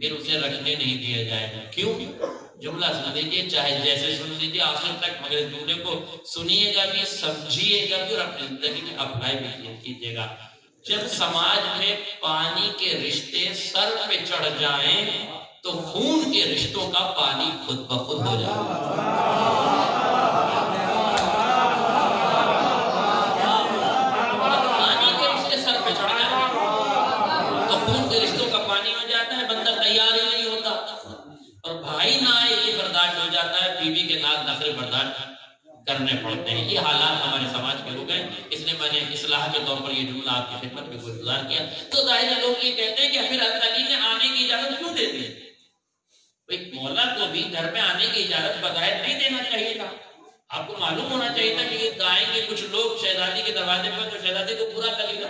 پھر اسے رکھنے نہیں دیا جائے گا. کیوں؟ جملہ سن لیجیے، چاہے جیسے سن لیجیے آخر تک، مگر اس جملے کو سنیے گا بھی، سمجھیے گا بھی، اور اپنی زندگی میں اپلائی بھی کیجیے گا. جب سماج میں پانی کے رشتے سر پہ چڑھ جائیں تو خون کے رشتوں کا پانی خود بخود ہو جائے گا. پانی کے رشتے سر پہ چڑھ جائیں تو خون کے رشتوں کا پانی ہو جاتا ہے، بندہ تیار ہی نہیں ہوتا. اور بھائی نہ آئے یہ برداشت ہو جاتا ہے، بیوی کے ناز نخرے برداشت کرنے پڑتے ہیں. یہ حالات ہمارے سماج کے ہو گئے. اس لیے میں نے اصلاح کے طور پر یہ جملہ آپ کی خدمت میں گزار کیا. تو ظاہر ہے لوگ یہ کہتے ہیں کہ پھر علی نے آنے کی اجازت کیوں دے دی؟ مولا کو بھی گھر میں آنے کی اجازت بظاہر نہیں دینا چاہیے تھا. آپ کو معلوم ہونا چاہیے تھا کہ یہ آئیں گے کچھ لوگ شہزادی کے دروازے پر تو شہزادی کو برا لگے گا.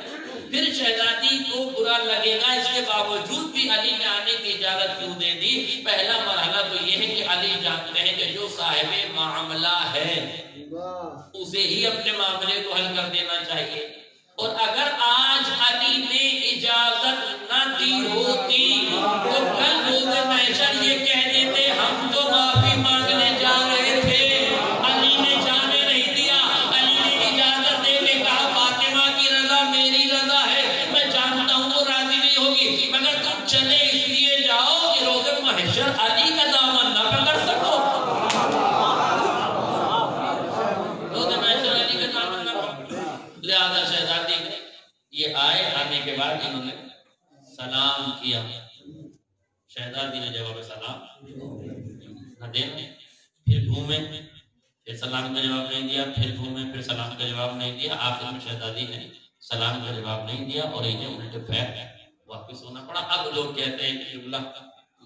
پھر شہزادی کو برا لگے گا، اس کے باوجود بھی علی نے آنے کی اجازت کیوں دے دی؟ پہلا مرحلہ تو یہ ہے کہ علی جانتے ہیں کہ جو صاحب معاملہ ہے اسے ہی اپنے معاملے کو حل کر دینا چاہیے. اور اگر آج علی نے اجازت نہ دی ہوتی تو کل روز محشر یہ کہہ دیتے ہم تو معافی مانگنے جا رہے تھے، علی نے جانے نہیں دیا. علی نے اجازت دے کے کہا فاطمہ کی رضا میری رضا ہے، میں جانتا ہوں وہ راضی نہیں ہوگی، مگر تم چلے اس لیے جاؤ کہ روز محشر علی کا دامن نہ پکڑ سکو. روز محشر علی کا دامن نہ پکڑ. لہذا شہزادی یہ آئے، آنے کے بعد انہوں نے سلام کیا. شہزادی نے جواب سلام نہ دینا، پھر گھومے، پھر سلام کا جواب نہیں دیا، پھر گھومے، پھر سلام کا جواب نہیں دیا. آخر میں شہزادی نے سلام کا جواب نہیں دیا اور انہیں الٹے پھیر واپس ہونا پڑا. اب لوگ کہتے ہیں کہ جملہ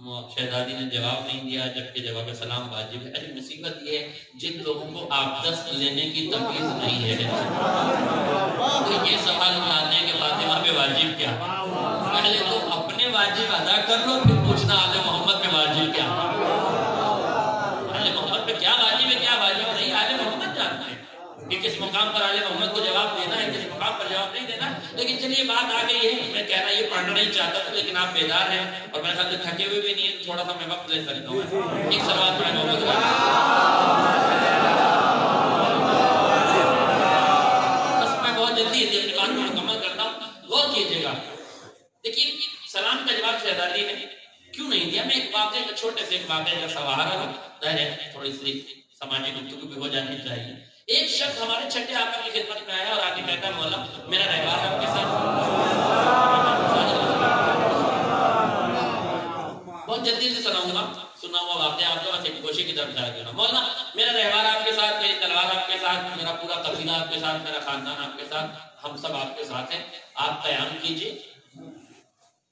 شہزادی نے جواب نہیں دیا، جبکہ جواب سلام واجب ہے۔ ارے مصیبت یہ ہے جن لوگوں کو آپ دست لینے کی تمیز نہیں ہے تو یہ سوال اٹھاتے ہیں کہ فاطمہ پہ واجب کیا؟ پہلے تو اپنے واجب ادا کر لو، پھر پوچھنا آل محمد پہ واجب کیا؟ آل محمد پہ کیا واجب ہے کیا واجب نہیں، آل محمد جانتے ہیں کہ کس مقام پر آل محمد کو جواب دینا ہے، کس مقام پر جواب نہیں دینا۔ لیکن چلیے بات آ گئی ہے، میں کہنا یہ پڑھنا نہیں چاہتا تھا لیکن آپ بیدار ہیں اور میرے خیال سے تھکے ہوئے بھی نہیں ہیں، تھوڑا سا میں وقت لے سکتا ہوں۔ ایک سوال پڑھیں محمد بس میں بہت جلدی اپنی بات کو مکمل کرتا ہوں، غور کیجیے گا۔ دیکھیے سلام کا جواب شہزادی نے کیوں نہیں دیا؟ میں ایک واقعے کا چھوٹے سے ایک واقعے کا سوال ہے، تھوڑی سی سماجی گفتگو بھی ہو جانی چاہیے۔ ایک شخص ہمارے چھٹے آقا کی خدمت میں آیا اور آگے کہتا ہے مولا میرا رہبار آپ کے ساتھ۔ بہت جلدی سے سناؤں گا، سنا ہوا واقعہ آپ کو بس ایک کوشش کی طرف جا کے مولا میرا رہبار آپ کے ساتھ، میری تلوار آپ کے ساتھ، میرا پورا قبیلہ آپ کے ساتھ، میرا خاندان آپ کے ساتھ، ہم سب آپ کے ساتھ ہیں، آپ قیام کیجیے،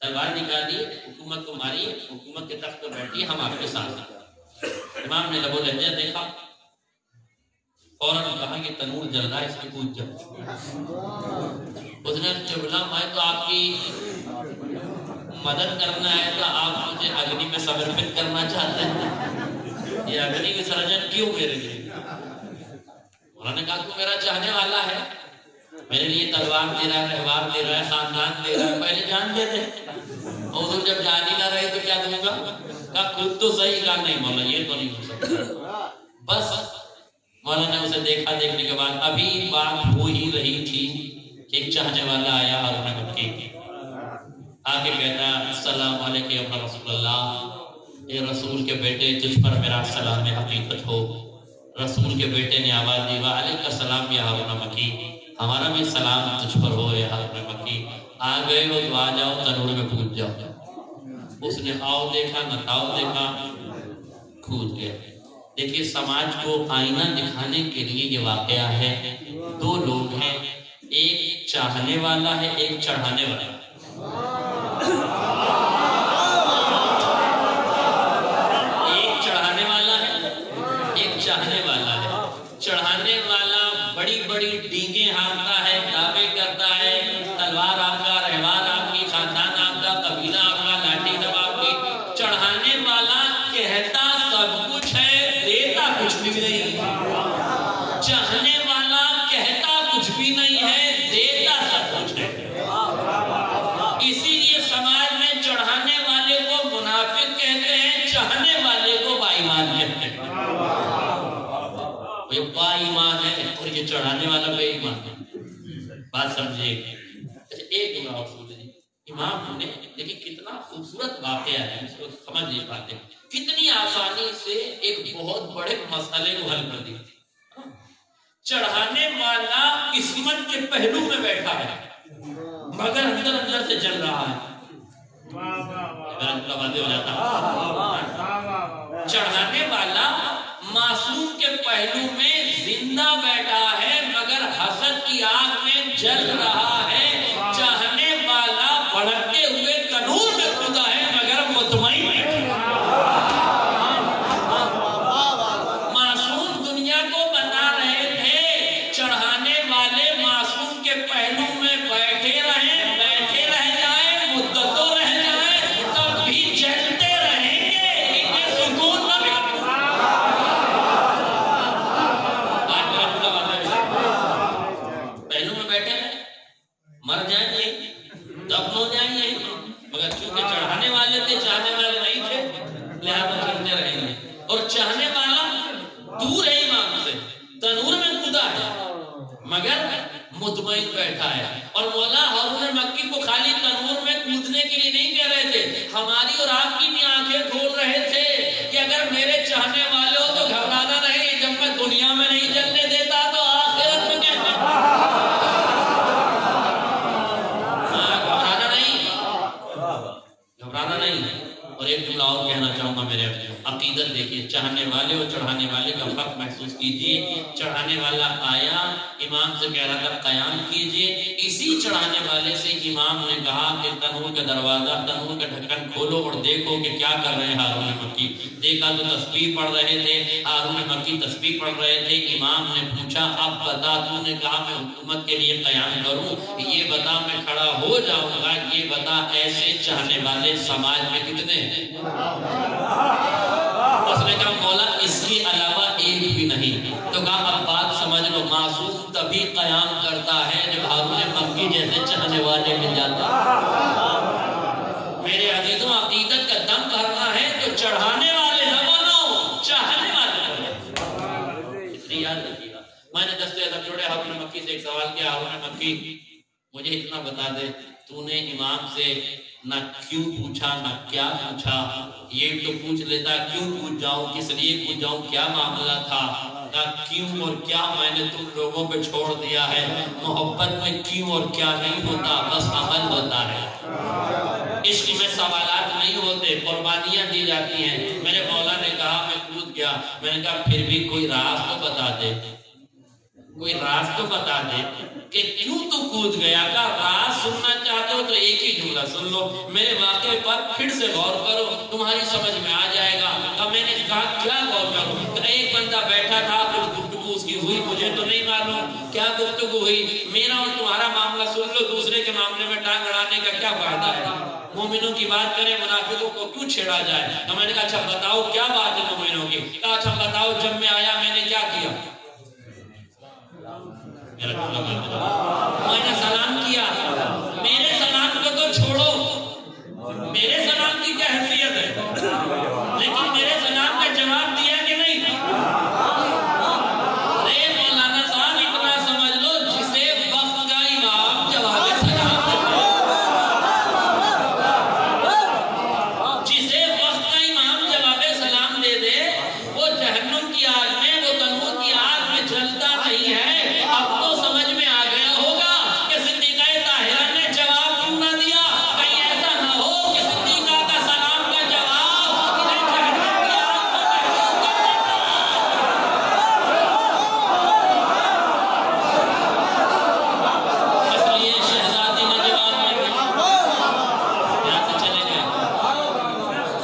تلوار نکالیے، حکومت کو ماریے، حکومت کے تخت پر بیٹھیے، ہم آپ کے ساتھ ہیں۔ امام نے لب و لہجہ دیکھا، فوراً کہا کہ تنور جل رہا ہے، اس میں کود جاؤ۔ اس نے چبلا میں تو آپ کی مدد کرنا ہے تو آپ مجھے اگنی میں سمرپت کرنا چاہتے ہیں، یہ اگنی وسرجن کیوں میرے لیے؟ انہوں نے کہا تو میرا چاہنے والا ہے، میرے لیے تلوار دے رہا ہے، رہبار دے رہا ہے، خاندان دے رہا ہے، پہلے جان دے دے، اور جب جان ہی نہ رہے تو کیا دوں گا؟ کہا خود تو صحیح، کہا نہیں مولا یہ تو نہیں ہو سکتا۔ بس مولا نے اسے دیکھا، دیکھنے کے بعد ابھی بات ہو ہی رہی تھی کہ ایک چاہنے والا آیا ہارون مکی کی، آگے کہتا السلام علیکم یا رسول اللہ، اے رسول کے بیٹے تجھ پر میرا سلام حقیقت ہو۔ رسول کے بیٹے نے آواز دی وعلیکم السلام یا ہارون مکی، ہمارا بھی سلام تجھ پر ہو یا ہارون مکی۔ آ گئے ہو تو آ جاؤ، تنور میں کود جاؤ۔ اس نے آؤ دیکھا نہ تاؤ دیکھا، کود گیا۔ دیکھیے سماج کو آئینہ دکھانے کے لیے یہ واقعہ ہے، دو لوگ ہیں، ایک چاہنے والا ہے، ایک چڑھانے والا ہے۔ ایک چڑھانے والا ہے، ایک چاہنے والا ہے۔ چڑھانے والا بڑی بڑی ڈینگیں ہانکتا ہے، دعوے کرتا ہے، تلوار آپ کا، رہبار آپ کی، خاندان آپ کا، قبیلہ آپ کا، لاٹھی سب آپ کی۔ چڑھانے والا کہتا سب کچھ ہے، دیتا کچھ بھی نہیں۔ چاہنے والا کہتا کچھ بھی نہیں ہے، دیتا سب کچھ ہے۔ اسی لیے سماج میں چڑھانے والے کو منافق کہتے ہیں، چاہنے والے کو با ایمان کہتے ہیں۔ وہ با ایمان ہے اور یہ چڑھانے والا بے ایمان ہے۔ بات سمجھے؟ ایک جملہ اور سن لیجیے، امام نے دیکھیں کتنا خوبصورت واقعہ ہے، اس کو سمجھ نہیں پاتے، کتنی آسانی سے ایک بہت بڑے مسئلے کو حل کر دیا۔ چڑھانے والا قسمت کے پہلو میں بیٹھا ہے مگر اندر اندر سے جل رہا ہے۔ چڑھانے والا معصوم کے پہلو میں زندہ بیٹھا ہے مگر حسد کی آگ میں جل رہا ہے۔ چاہنے والا بھڑکتے ہوئے تنور میں کدا ہے مگر مطمئن ہے۔ معصوم دنیا کو بتا رہے تھے، چڑھانے والے معصوم کے پہلو میں بیٹھے رہیں، بیٹھے رہ جائیں، مدتوں رہ جائیں، تب بھی جلتے رہیں گے، انہیں سکون نہ ملے۔ پہلو میں بیٹھے رہیں، مر جائیں گے، دفن ہو جائیں گے، مگر چونکہ چڑھانے والے تھے، چاہنے والے نہیں تھے، لہذا چلتے رہیں گے۔ اور چاہنے والا دور ہے امام سے، تنور میں کدا ہے مگر مطمئن بیٹھا ہے۔ اور مولا ہارون مکی کو خالی تنور میں کودنے کے لیے نہیں کہہ رہے تھے، ہماری اور آپ کی بھی آنکھیں کھول رہے تھے کہ اگر میرے چاہنے والے ہو تو گھبرانا نہیں، جب میں دنیا میں نہیں جلنے دیتا تو آخرت میں کیسے؟ گھبرانا نہیں، گھبرانا نہیں۔ اور ایک جملہ اور کہنا چاہوں گا میرے عقیدت دیکھیے، چاہنے والے اور چڑھانے والے کا فرق محسوس کیجیے۔ چڑھانے والا آیا، امام سے کہہ رہا تھا قیام کیجیے، اسی چڑھانے والے سے امام نے کہا کہ تنور کا دروازہ، تنور کا ڈھکن کھولو اور دیکھو کہ کیا کر رہے ہیں ہارون مکی۔ دیکھا تو تسبیح پڑھ رہے تھے، ہارون مکی تسبیح پڑھ رہے تھے۔ امام نے پوچھا اب بتا، تو نے کہا میں حکومت کے لیے قیام کروں، یہ بتا میں کھڑا ہو جاؤں گا، یہ بتا ایسے چاہنے والے سماج میں کتنے ہیں؟ اس نے کہا مولا اس کے علاوہ ایک بھی نہیں۔ تو کہا اب بات سمجھ لو، معصوم تبھی قیام کرتا ہے جب ہارون مکی جیسے چاہنے والے مل جاتا ہے۔ میرے عزیزوں، عقیدت کا دم بھرنا ہے تو چڑھانے والے نہ بنو، چاہنے والے بنو۔ اس لیے یاد رکھیے گا، میں نے دستے ادب جوڑے ہارون مکی سے ایک سوال کیا، ہارون مکی مجھے اتنا بتا دے، تو نے امام سے نہ کیوں پوچھا نہ کیا پوچھا، یہ تو پوچھ لیتا کیوں پوچھ جاؤں، کس لیے پوچھ جاؤں، کیا معاملہ تھا، نہ کیوں اور کیا میں نے تم لوگوں پہ چھوڑ دیا ہے۔ محبت میں کیوں اور کیا نہیں ہوتا، بس عمل ہوتا ہے۔ عشق میں سوالات نہیں ہوتے، قربانیاں دی جاتی ہیں۔ میرے مولا نے کہا میں کود گیا، میں نے کہا پھر بھی کوئی راز تو بتا دے، کوئی راز تو بتا دے کہ کیوں تو کود گیا۔ کا راز سننا چاہتے ہو تو ایک ہی جملہ سن لو، میرے واقعے پر پھر سے غور کرو، تمہاری سمجھ میں آ جائے گا۔ اب میں نے کہا کیا غور کروں؟ ایک بندہ بیٹھا تھا، کچھ گفتگو اس کی ہوئی، مجھے تو نہیں معلوم کیا گفتگو ہوئی، میرا اور تمہارا معاملہ سن لو، دوسرے کے معاملے میں ٹانگ اڑانے کا کیا فائدہ ہے؟ مومنوں کی بات کریں، منافقوں کو کیوں چھیڑا جائے؟ تو میں نے کہا اچھا بتاؤ کیا بات ہے مومنوں کی؟ کہا اچھا بتاؤ جب میں آیا میں نے کیا کیا؟ میں نے سلام کیا۔ میرے سلام کو تو چھوڑو، میرے سلام کی کیا حیثیت ہے، لیکن میرے سلام کا جواب دیا کہ نہیں؟ ارے مولانا صاحب اتنا سمجھ لو، جسے وقت کا امام جواب سلام دے، جسے وقت کا امام جواب سلام دے دے، وہ جہنم کی آگ میں، وہ تنور کی آگ میں جلتا نہیں ہے۔ اب تو سمجھ میں آ گیا ہوگا کہ صدیقہ طاہرہ نے جواب کیوں نہ دیا، کہیں ایسا نہ ہو کہ صدیقہ کا سلام کا جواب انہیں جہنم کی آگ میں محروم کر دیتا۔ اس لیے شہزادی نے جواب میں یہاں سے چلے گئے،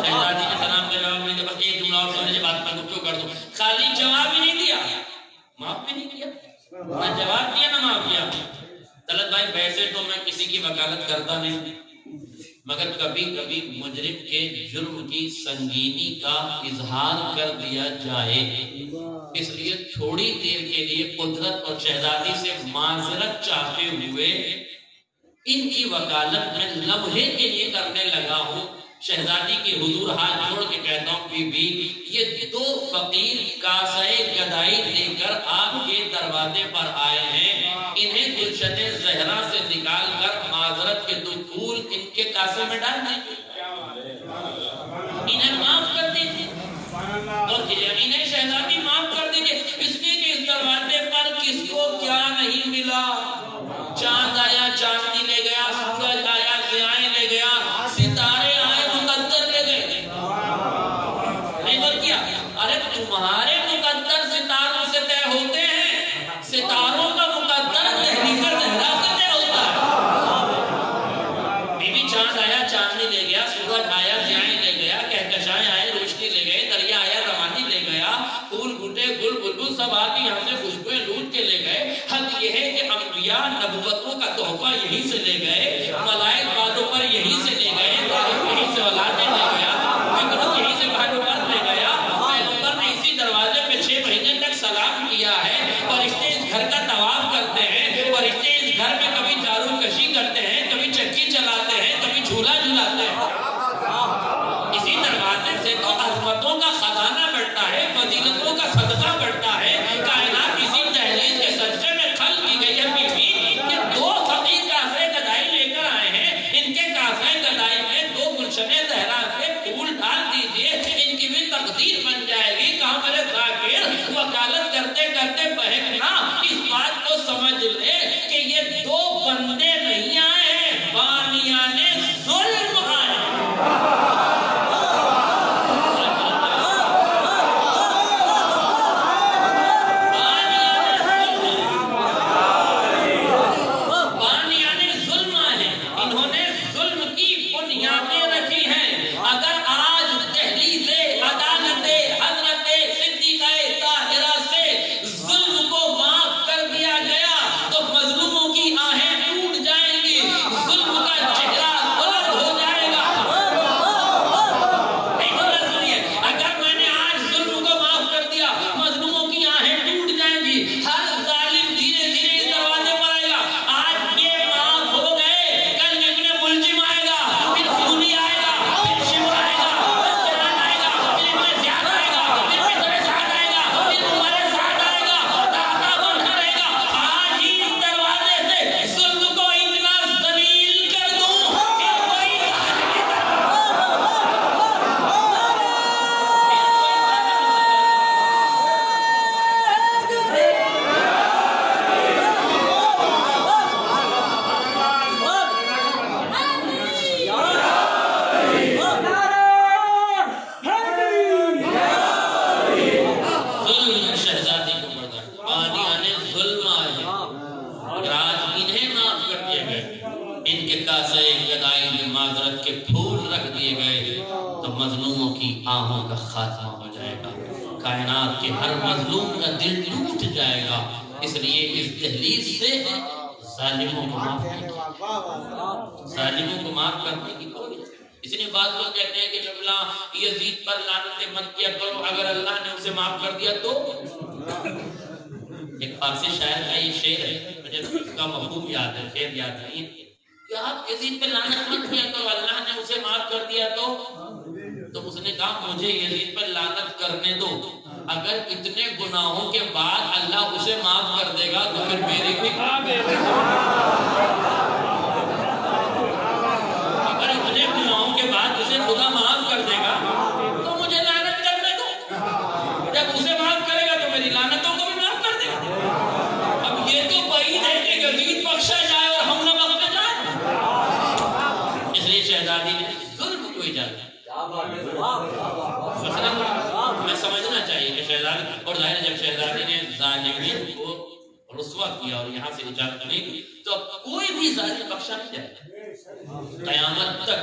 شہزادی نے سلام کا جواب نہیں دیا، بس ایک جملہ اور سمجھے بات میں گفتگو کر دوں، خالی جواب ہی نہیں دیا، معاف بھی نہیں کیا، نہ جواب دیا نہ معاف کیا۔ طلعت بھائی ویسے تو میں کسی کی وکالت کرتا نہیں، مگر کبھی کبھی مجرم کے جرم کی سنگینی کا اظہار کر دیا جائے، اس لیے تھوڑی دیر کے لیے قدرت اور شہزادی سے معذرت چاہتے ہوئے ان کی وکالت میں لمحے کے لیے کرنے لگا ہوں۔ شہزادی کے حضور ہاتھ جوڑ کے کہتا ہوں بی بی، یہ دو فقیر کاسے گدائی لے کر آپ کے دروازے پر آئے ہیں، انہیں گلشن زہرا سے نکال کر معذرت کے دو پھول ان کے کاسے میں ڈال دیجیے، انہیں معاف کر دیجیے، اور انہیں شہزادی معاف کر دیجیے، اس لیے کہ اس دروازے پر کس کو کیا نہیں ملا، چاند آیا چاندنی لے گیا، سورج آیا ضیائیں لے گیا، ستارے آئے مقدر لے گئے، نہیں بول کیا؟ ارے تمہارے مقدر ستاروں سے طے ہوتے ہیں، ستاروں کا مقدر تحریک زہرا سے طے ہوتا ہے۔ بی بی چاند آیا چاندنی لے گیا، سورج آیا ضیائیں لے گیا، کہکشائیں آئے روشنی لے گئے، دریا آیا روانی لے گیا، پھول بوٹے گل بلبل سب آ کے یہاں سے خوشبوئیں لوٹ کے لے گئے۔ حد یہ ہے کہ انبیاء ان کے کاسے گدائی میں معذرت کے پھول رکھ دیے گئے تو مظلوموں کی آہوں کا خاتمہ ہو جائے گا، کائنات کے ہر مظلوم کا دل ٹوٹ جائے گا۔ اس لیے اس دہلیز سے ظالموں کو معاف نہیں کیا، ظالموں کو معاف کرنے کی کوئی نہیں۔ اس لیے بعض لوگ کہتے ہیں کہ جملہ یزید پر لعنت مت کیا کرو، اگر اللہ نے اسے معاف کر دیا تو۔ ایک فارسی شاعر کا یہ شعر ہے، مجھے اس کا مفہوم یاد ہے، شعر یاد نہیں ہے کہ آپ یزید پہ لعنت مت کیا کرو، اللہ نے اسے معاف کر دیا تو اس نے کہا مجھے یزید پر لعنت کرنے دو، اگر اتنے گناہوں کے بعد اللہ اسے معاف کر دے گا تو پھر میری بھی اگر اتنے گناہوں کے بعد اسے خدا معاف کر دے گا تو مجھے لعنت کرنے دو، جب اسے معاف کرے گا تو میری لعنتوں کو بھی معاف کر دے گا۔ اب یہ تو بعید ہے کہ یزید بخشا جائے اور ہم نہ بخشے جائیں، اس لیے شہزادی نے ظلم کو اجازت۔ میں سمجھنا چاہیے کہ شہزادی، اور ظاہر جب شہزادی نے ظالمین کو رسوا کیا اور یہاں سے اجازت نہیں دی تو کوئی بھی ظالم بخشا نہیں جائے، قیامت تک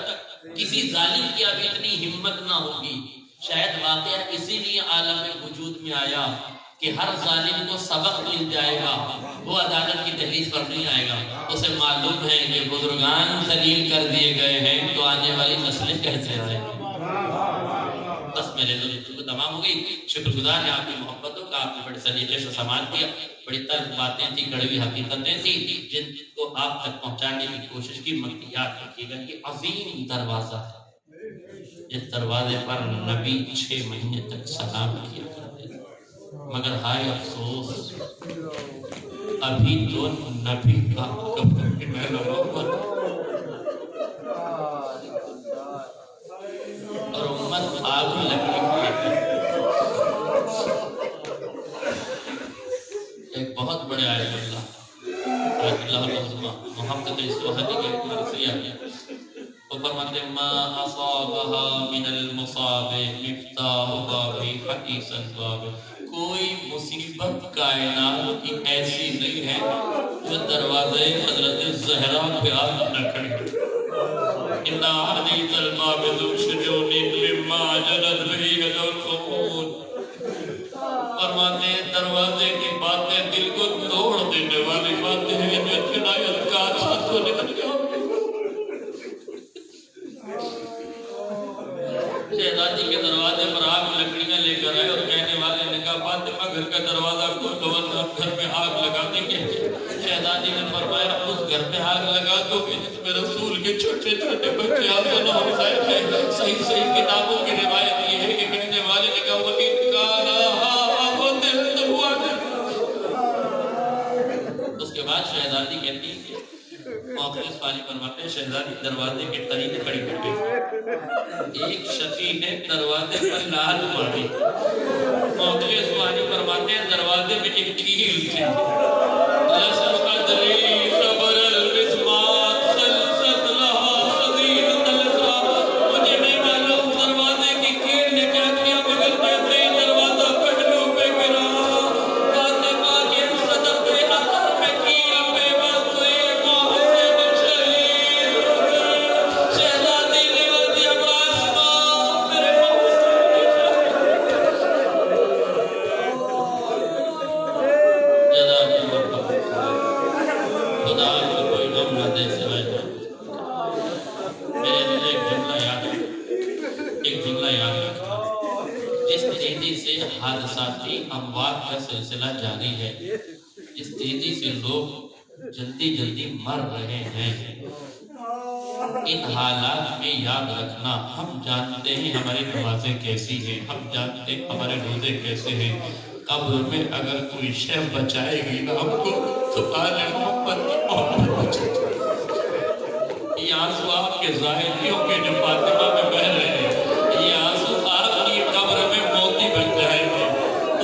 کسی ظالم کی اب اتنی ہمت نہ ہوگی۔ شاید واقعہ اسی لیے عالم وجود میں آیا کہ ہر ظالم کو سبق مل جائے گا، وہ عدالت کی دہلیز پر نہیں آئے گا، اسے معلوم ہے کہ بزرگان ذلیل کر دیے گئے ہیں تو آنے والی نسلیں کیسے آئے گی۔ بس میرے لوگ تمام ہو گئی، شکر گزار ہے آپ کی محبتوں کا، آپ نے بڑے سلیقے سے سامان کیا، بڑی تلخ باتیں تھیں، کڑوی حقیقتیں تھیں جن کو آپ تک پہنچانے کی کوشش کی، مگر یاد رکھیے گا یہ عظیم دروازہ ہے، اس دروازے پر نبی 6 مہینے تک سلام کیا کرتے تھے، مگر ہائے افسوس ابھی تو نبی کا کفن کی محنت اور امت آگ لگی ہوئی۔ ایک بہت بڑے عالم اللہ محمد اسوہدی کے مرثیہ وہ فرماتے ہیں ما اصابها من المصاب مفتاح باب حدیث الباب، کوئی مصیبت کائنات کی ایسی نہیں ہے جو دروازے حضرت زہرا پہ آگ نہ کھڑی۔ اِنَّا حَدِيثَ الْبَابِ ذُو شُجُونٍ مِّمَّا جَرَتْ بِهِ الْقُرُونُ، فرماتے ہیں دروازے کی باتیں دل کو توڑ دینے والی باتیں ہیں جو جنایت کار ہاتھوں نکل گیا۔ شہزادی کے دروازے پر آگ لکڑیاں لے کر آئے اور کہنے والے نے کہا فاطمہ گھر کا دروازہ کھول دو ورنہ گھر میں آگ لگا دیں گے۔ شہزادی نے فرمایا اس گھر میں آگ لگا دو گے جس میں رسول کے چھوٹے چھوٹے بچے آسان ہو جائے ہیں۔ صحیح صحیح کتابوں کی روایت یہ ہے کہ کہنے والے نے کہا وہ اس کے بعد شہزادی کہتی ہے کہ مخلص پانی فرماتے ہیں شہزادی دروازے کے قریب کھڑی ہو گئی، ایک شفیع نے دروازے پر لال ماری، مخلص پانی فرماتے ہیں دروازے میں ایک کیل تھی، لسر قدری صبر البسمات سلسط لہا خدیر تلسا، مجھے نہیں معلوم دروازے کی کیل نے کیا کیا مگر کہتے ہیں دروازہ پہلو پہ گرا، فاطمہ کے صدر پہ اثر پہ کیل پہ بسوئی محسن شہید شہزادی نے وردی اپنا اسمان میرے خدا آپ کو کوئی غم نہ دے سوائے میرے دل ایک جملہ یاد رکھا، جس تیزی سے حادثاتی اموات کا سلسلہ جاری ہے، جس تیزی سے لوگ جلدی جلدی مر رہے ہیں، ان حالات میں یاد رکھنا ہم جانتے ہیں ہماری نمازیں کیسی ہیں، ہم جانتے ہیں ہمارے روزے کیسے ہیں، قبر میں اگر کوئی شے بچائے گی نا ہم کو تو آل محمد کی محبت بچائے گی۔ یہ آنسو آپ کے ظاہریوں کے جو فاطمہ میں بہ رہے ہیں، یہ آنسو آپ کی قبر میں موتی بن جائے گا،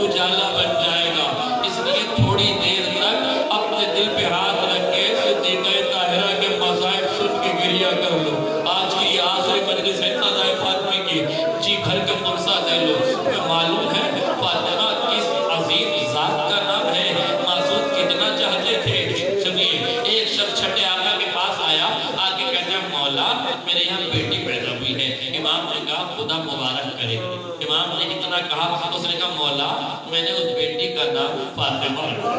اجالا بن جائے گا، اس لیے تھوڑی دیر تک اپنے دل پہ ہاتھ رکھ کے صدیقہ طاہرہ کے مصائب سن کے گریہ کر لو۔ آج کی یہ آخری مجلس ہے قضائے فاطمہ کی، جی بھر کے فرصہ دے لو، ہمیں معلوم ہے فاطمہ کس عظیم ذات کا نام ہے، معصوم کتنا چاہتے تھے۔ سنیے ایک شخص چھٹے آقا کے پاس آیا، آگے کہتے ہیں مولا میرے یہاں بیٹی پیدا ہوئی ہے. امام نے کہا خدا مبارک کرے. امام نے اتنا کہا, اس نے کہا مولا میں نے اس بیٹی کا نام فاطمہ رکھا.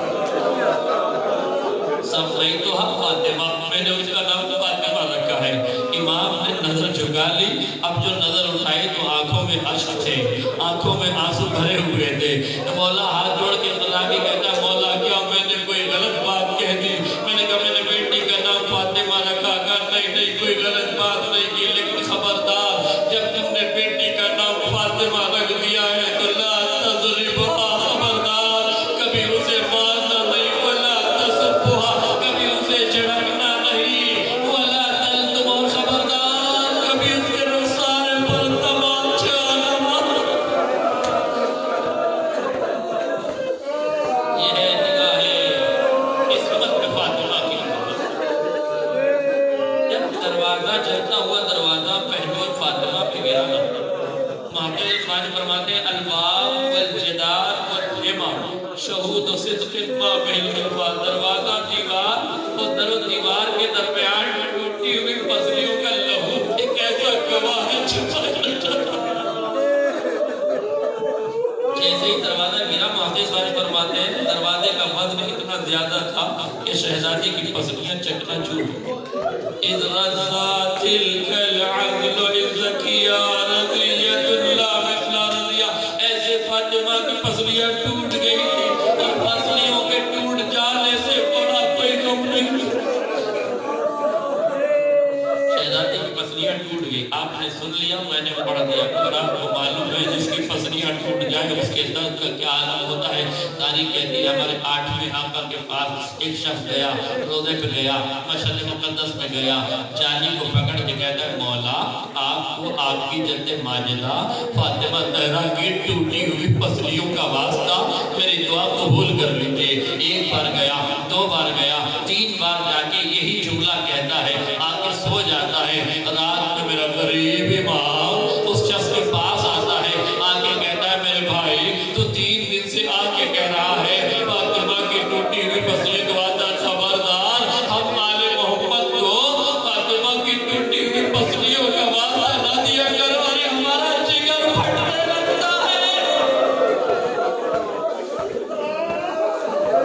سمیتھا فاطمہ, میں نے اس کا نام فاطمہ رکھا ہے. امام نے نظر جھکا لی. اب جو نظر اٹھائی تو آنکھوں میں اشک تھے, آنکھوں میں آنسو بھرے ہوئے تھے. مولا ہاتھ جوڑ کے غلامی کہتا ہے مولا کیا میں نے کوئی غلط بات کہہ دی؟ میں نے کہا میں نے بیٹی کا نام فاطمہ رکھا. کہا نہیں کوئی غلط بات نہیں کی, لیکن خبردار جب تم نے بیٹی کا نام فاطمہ رکھ دیا ہے تو لا تضربها, خبردار کبھی اسے مارنا نہیں, ولا تسبها کبھی اسے جھڑکنا نہیں, ولا تلتم خبردار کبھی اس کے رخسارے پر تماچا نہ مارنا. یہ ہے نگاہ قسمت میں فاطمہ کی. جب دروازہ جلتا ہوا دروازہ پہلو فاطمہ پہ گرا نا, محمد اسماعیل فرماتے ہیں الباب والجدار والحما شہود و صدق ما بین الفا. دروازہ دیوار اور در و دیوار کے درمیان ٹوٹی ہوئی پسلیوں کا لہو ایک ایسا گواہ ہے چھپا رہتا. جیسے ہی دروازہ گرا محمد اسماعیل فرماتے ہیں دروازے کا وزن اتنا زیادہ تھا کہ شہزادی کی پسلیاں چکنا چور ہو. اذ رضا تلک العدل الزکیہ رضیت اللہ مثل رضیہ. ایسے فاطمہ کی پسلیاں ٹوٹ گئی تھی, اور پسلیوں کے ٹوٹ جانے سے بڑا کوئی غم نہیں. شہزادی کی پسلیاں ٹوٹ گئی, آپ نے سن لیا, میں نے پڑھ دیا. اگر آپ کو معلوم ہے جس کی پسلیاں ٹوٹ جائیں اس کے درد کا کیا عالم ہوتا ہے. تاریخ کہتی ہے ہمارے 8ویں آقا کے پاس ایک شخص گیا, روزے پہ گیا, مشعل مقدس میں گیا, جانی کو پکڑ کے کہتا ہے مولا آپ کو آپ کی جد ماجدہ فاطمہ زہرا کی ٹوٹی ہوئی پسلیوں کا واسطہ میری دعا قبول کر لیجیے. ایک بار گیا, 2 بار گیا, 3 بار جا کے یہی جملہ کہتا ہے, آ کے سو جاتا ہے. رات میں میرا غریب امام اس شخص کے پاس آتا ہے, آ کے کہتا ہے میرے بھائی تو 3 دن سے آ کے کہہ رہا ہے فاطمہ کی ٹوٹی ہوئی پسلیوں کا واسطہ, خبردار ہم آل محمد کو فاطمہ کی ٹوٹی ہوئی پسلیوں کا واسطہ نہ دیا کرو, اور ہمارا جگر پھٹنے لگتا ہے.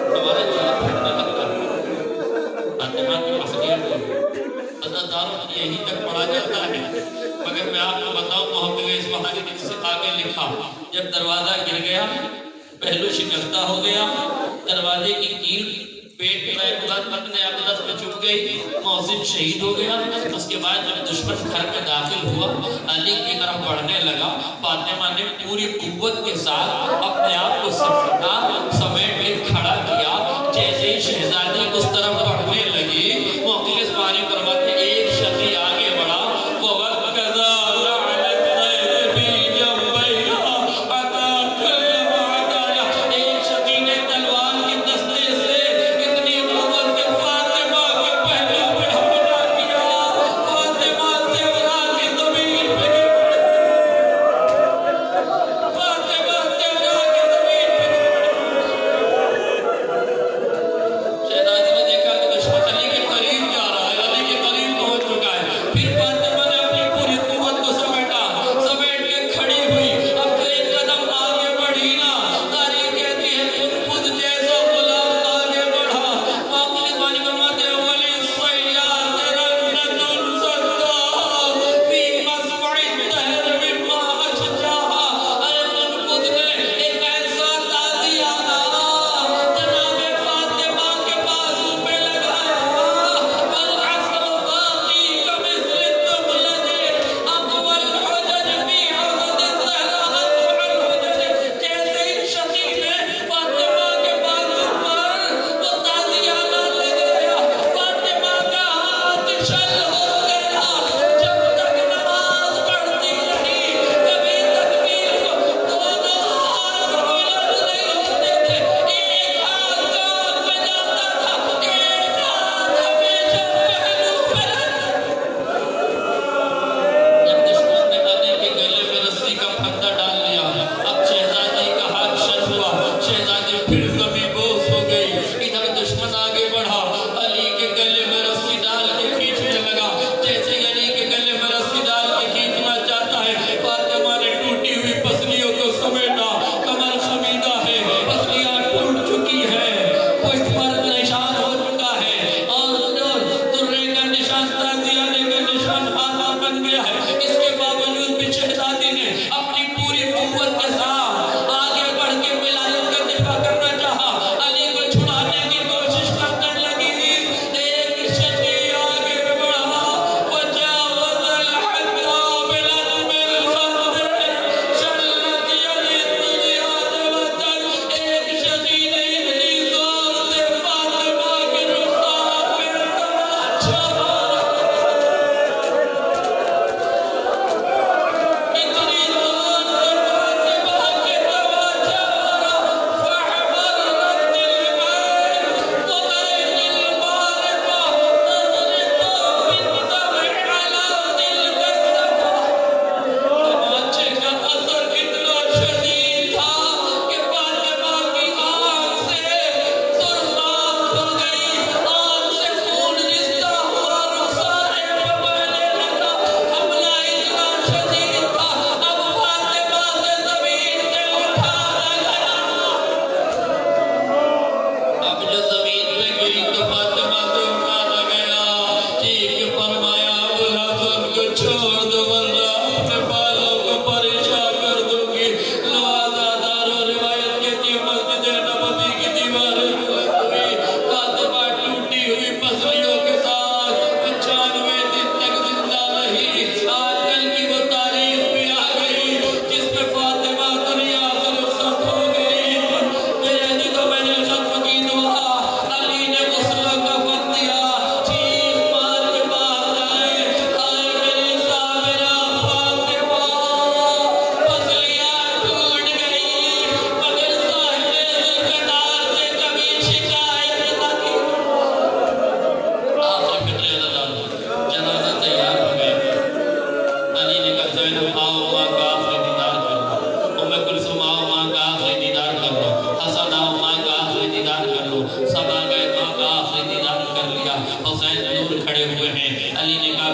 ہمارا جگر پھٹنے لگتا ہے. فاطمہ کی پسلیاں عزتداروں یہی تک پڑھا جاتا ہے. مگر میں آپ کو بتاؤں محمد اسماعیل نے سے آگے لکھا, جب دروازہ گر گیا, پہلو شکستہ ہو گیا, دروازے کی کیل پیٹ میں اپنے اقدس میں چھپ گئی, محسن شہید ہو گیا. اس کے بعد جب دشمن گھر میں داخل ہوا, علی کی طرف بڑھنے لگا, فاطمہ نے پوری قوت کے ساتھ اپنے آپ کو سمیٹ کے کھڑا کیا. جیسے ہی شہزادی اس طرف بڑھنے لگی, محمد اسماعیل فرماتے ہیں ایک شخص آگے بڑھا,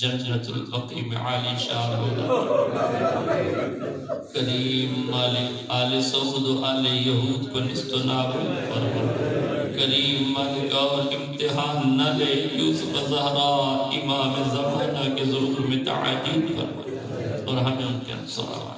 جنت البقیع میں عالی شان ہوگا کریم مالک آل سعود و آل یہود کو نست و نابود فرما کریم مالک اور امتحان نہ لے یوسف زہرا امام زمانہ کے ظلم میں تعجیل فرما اور ہمیں ان کے انصار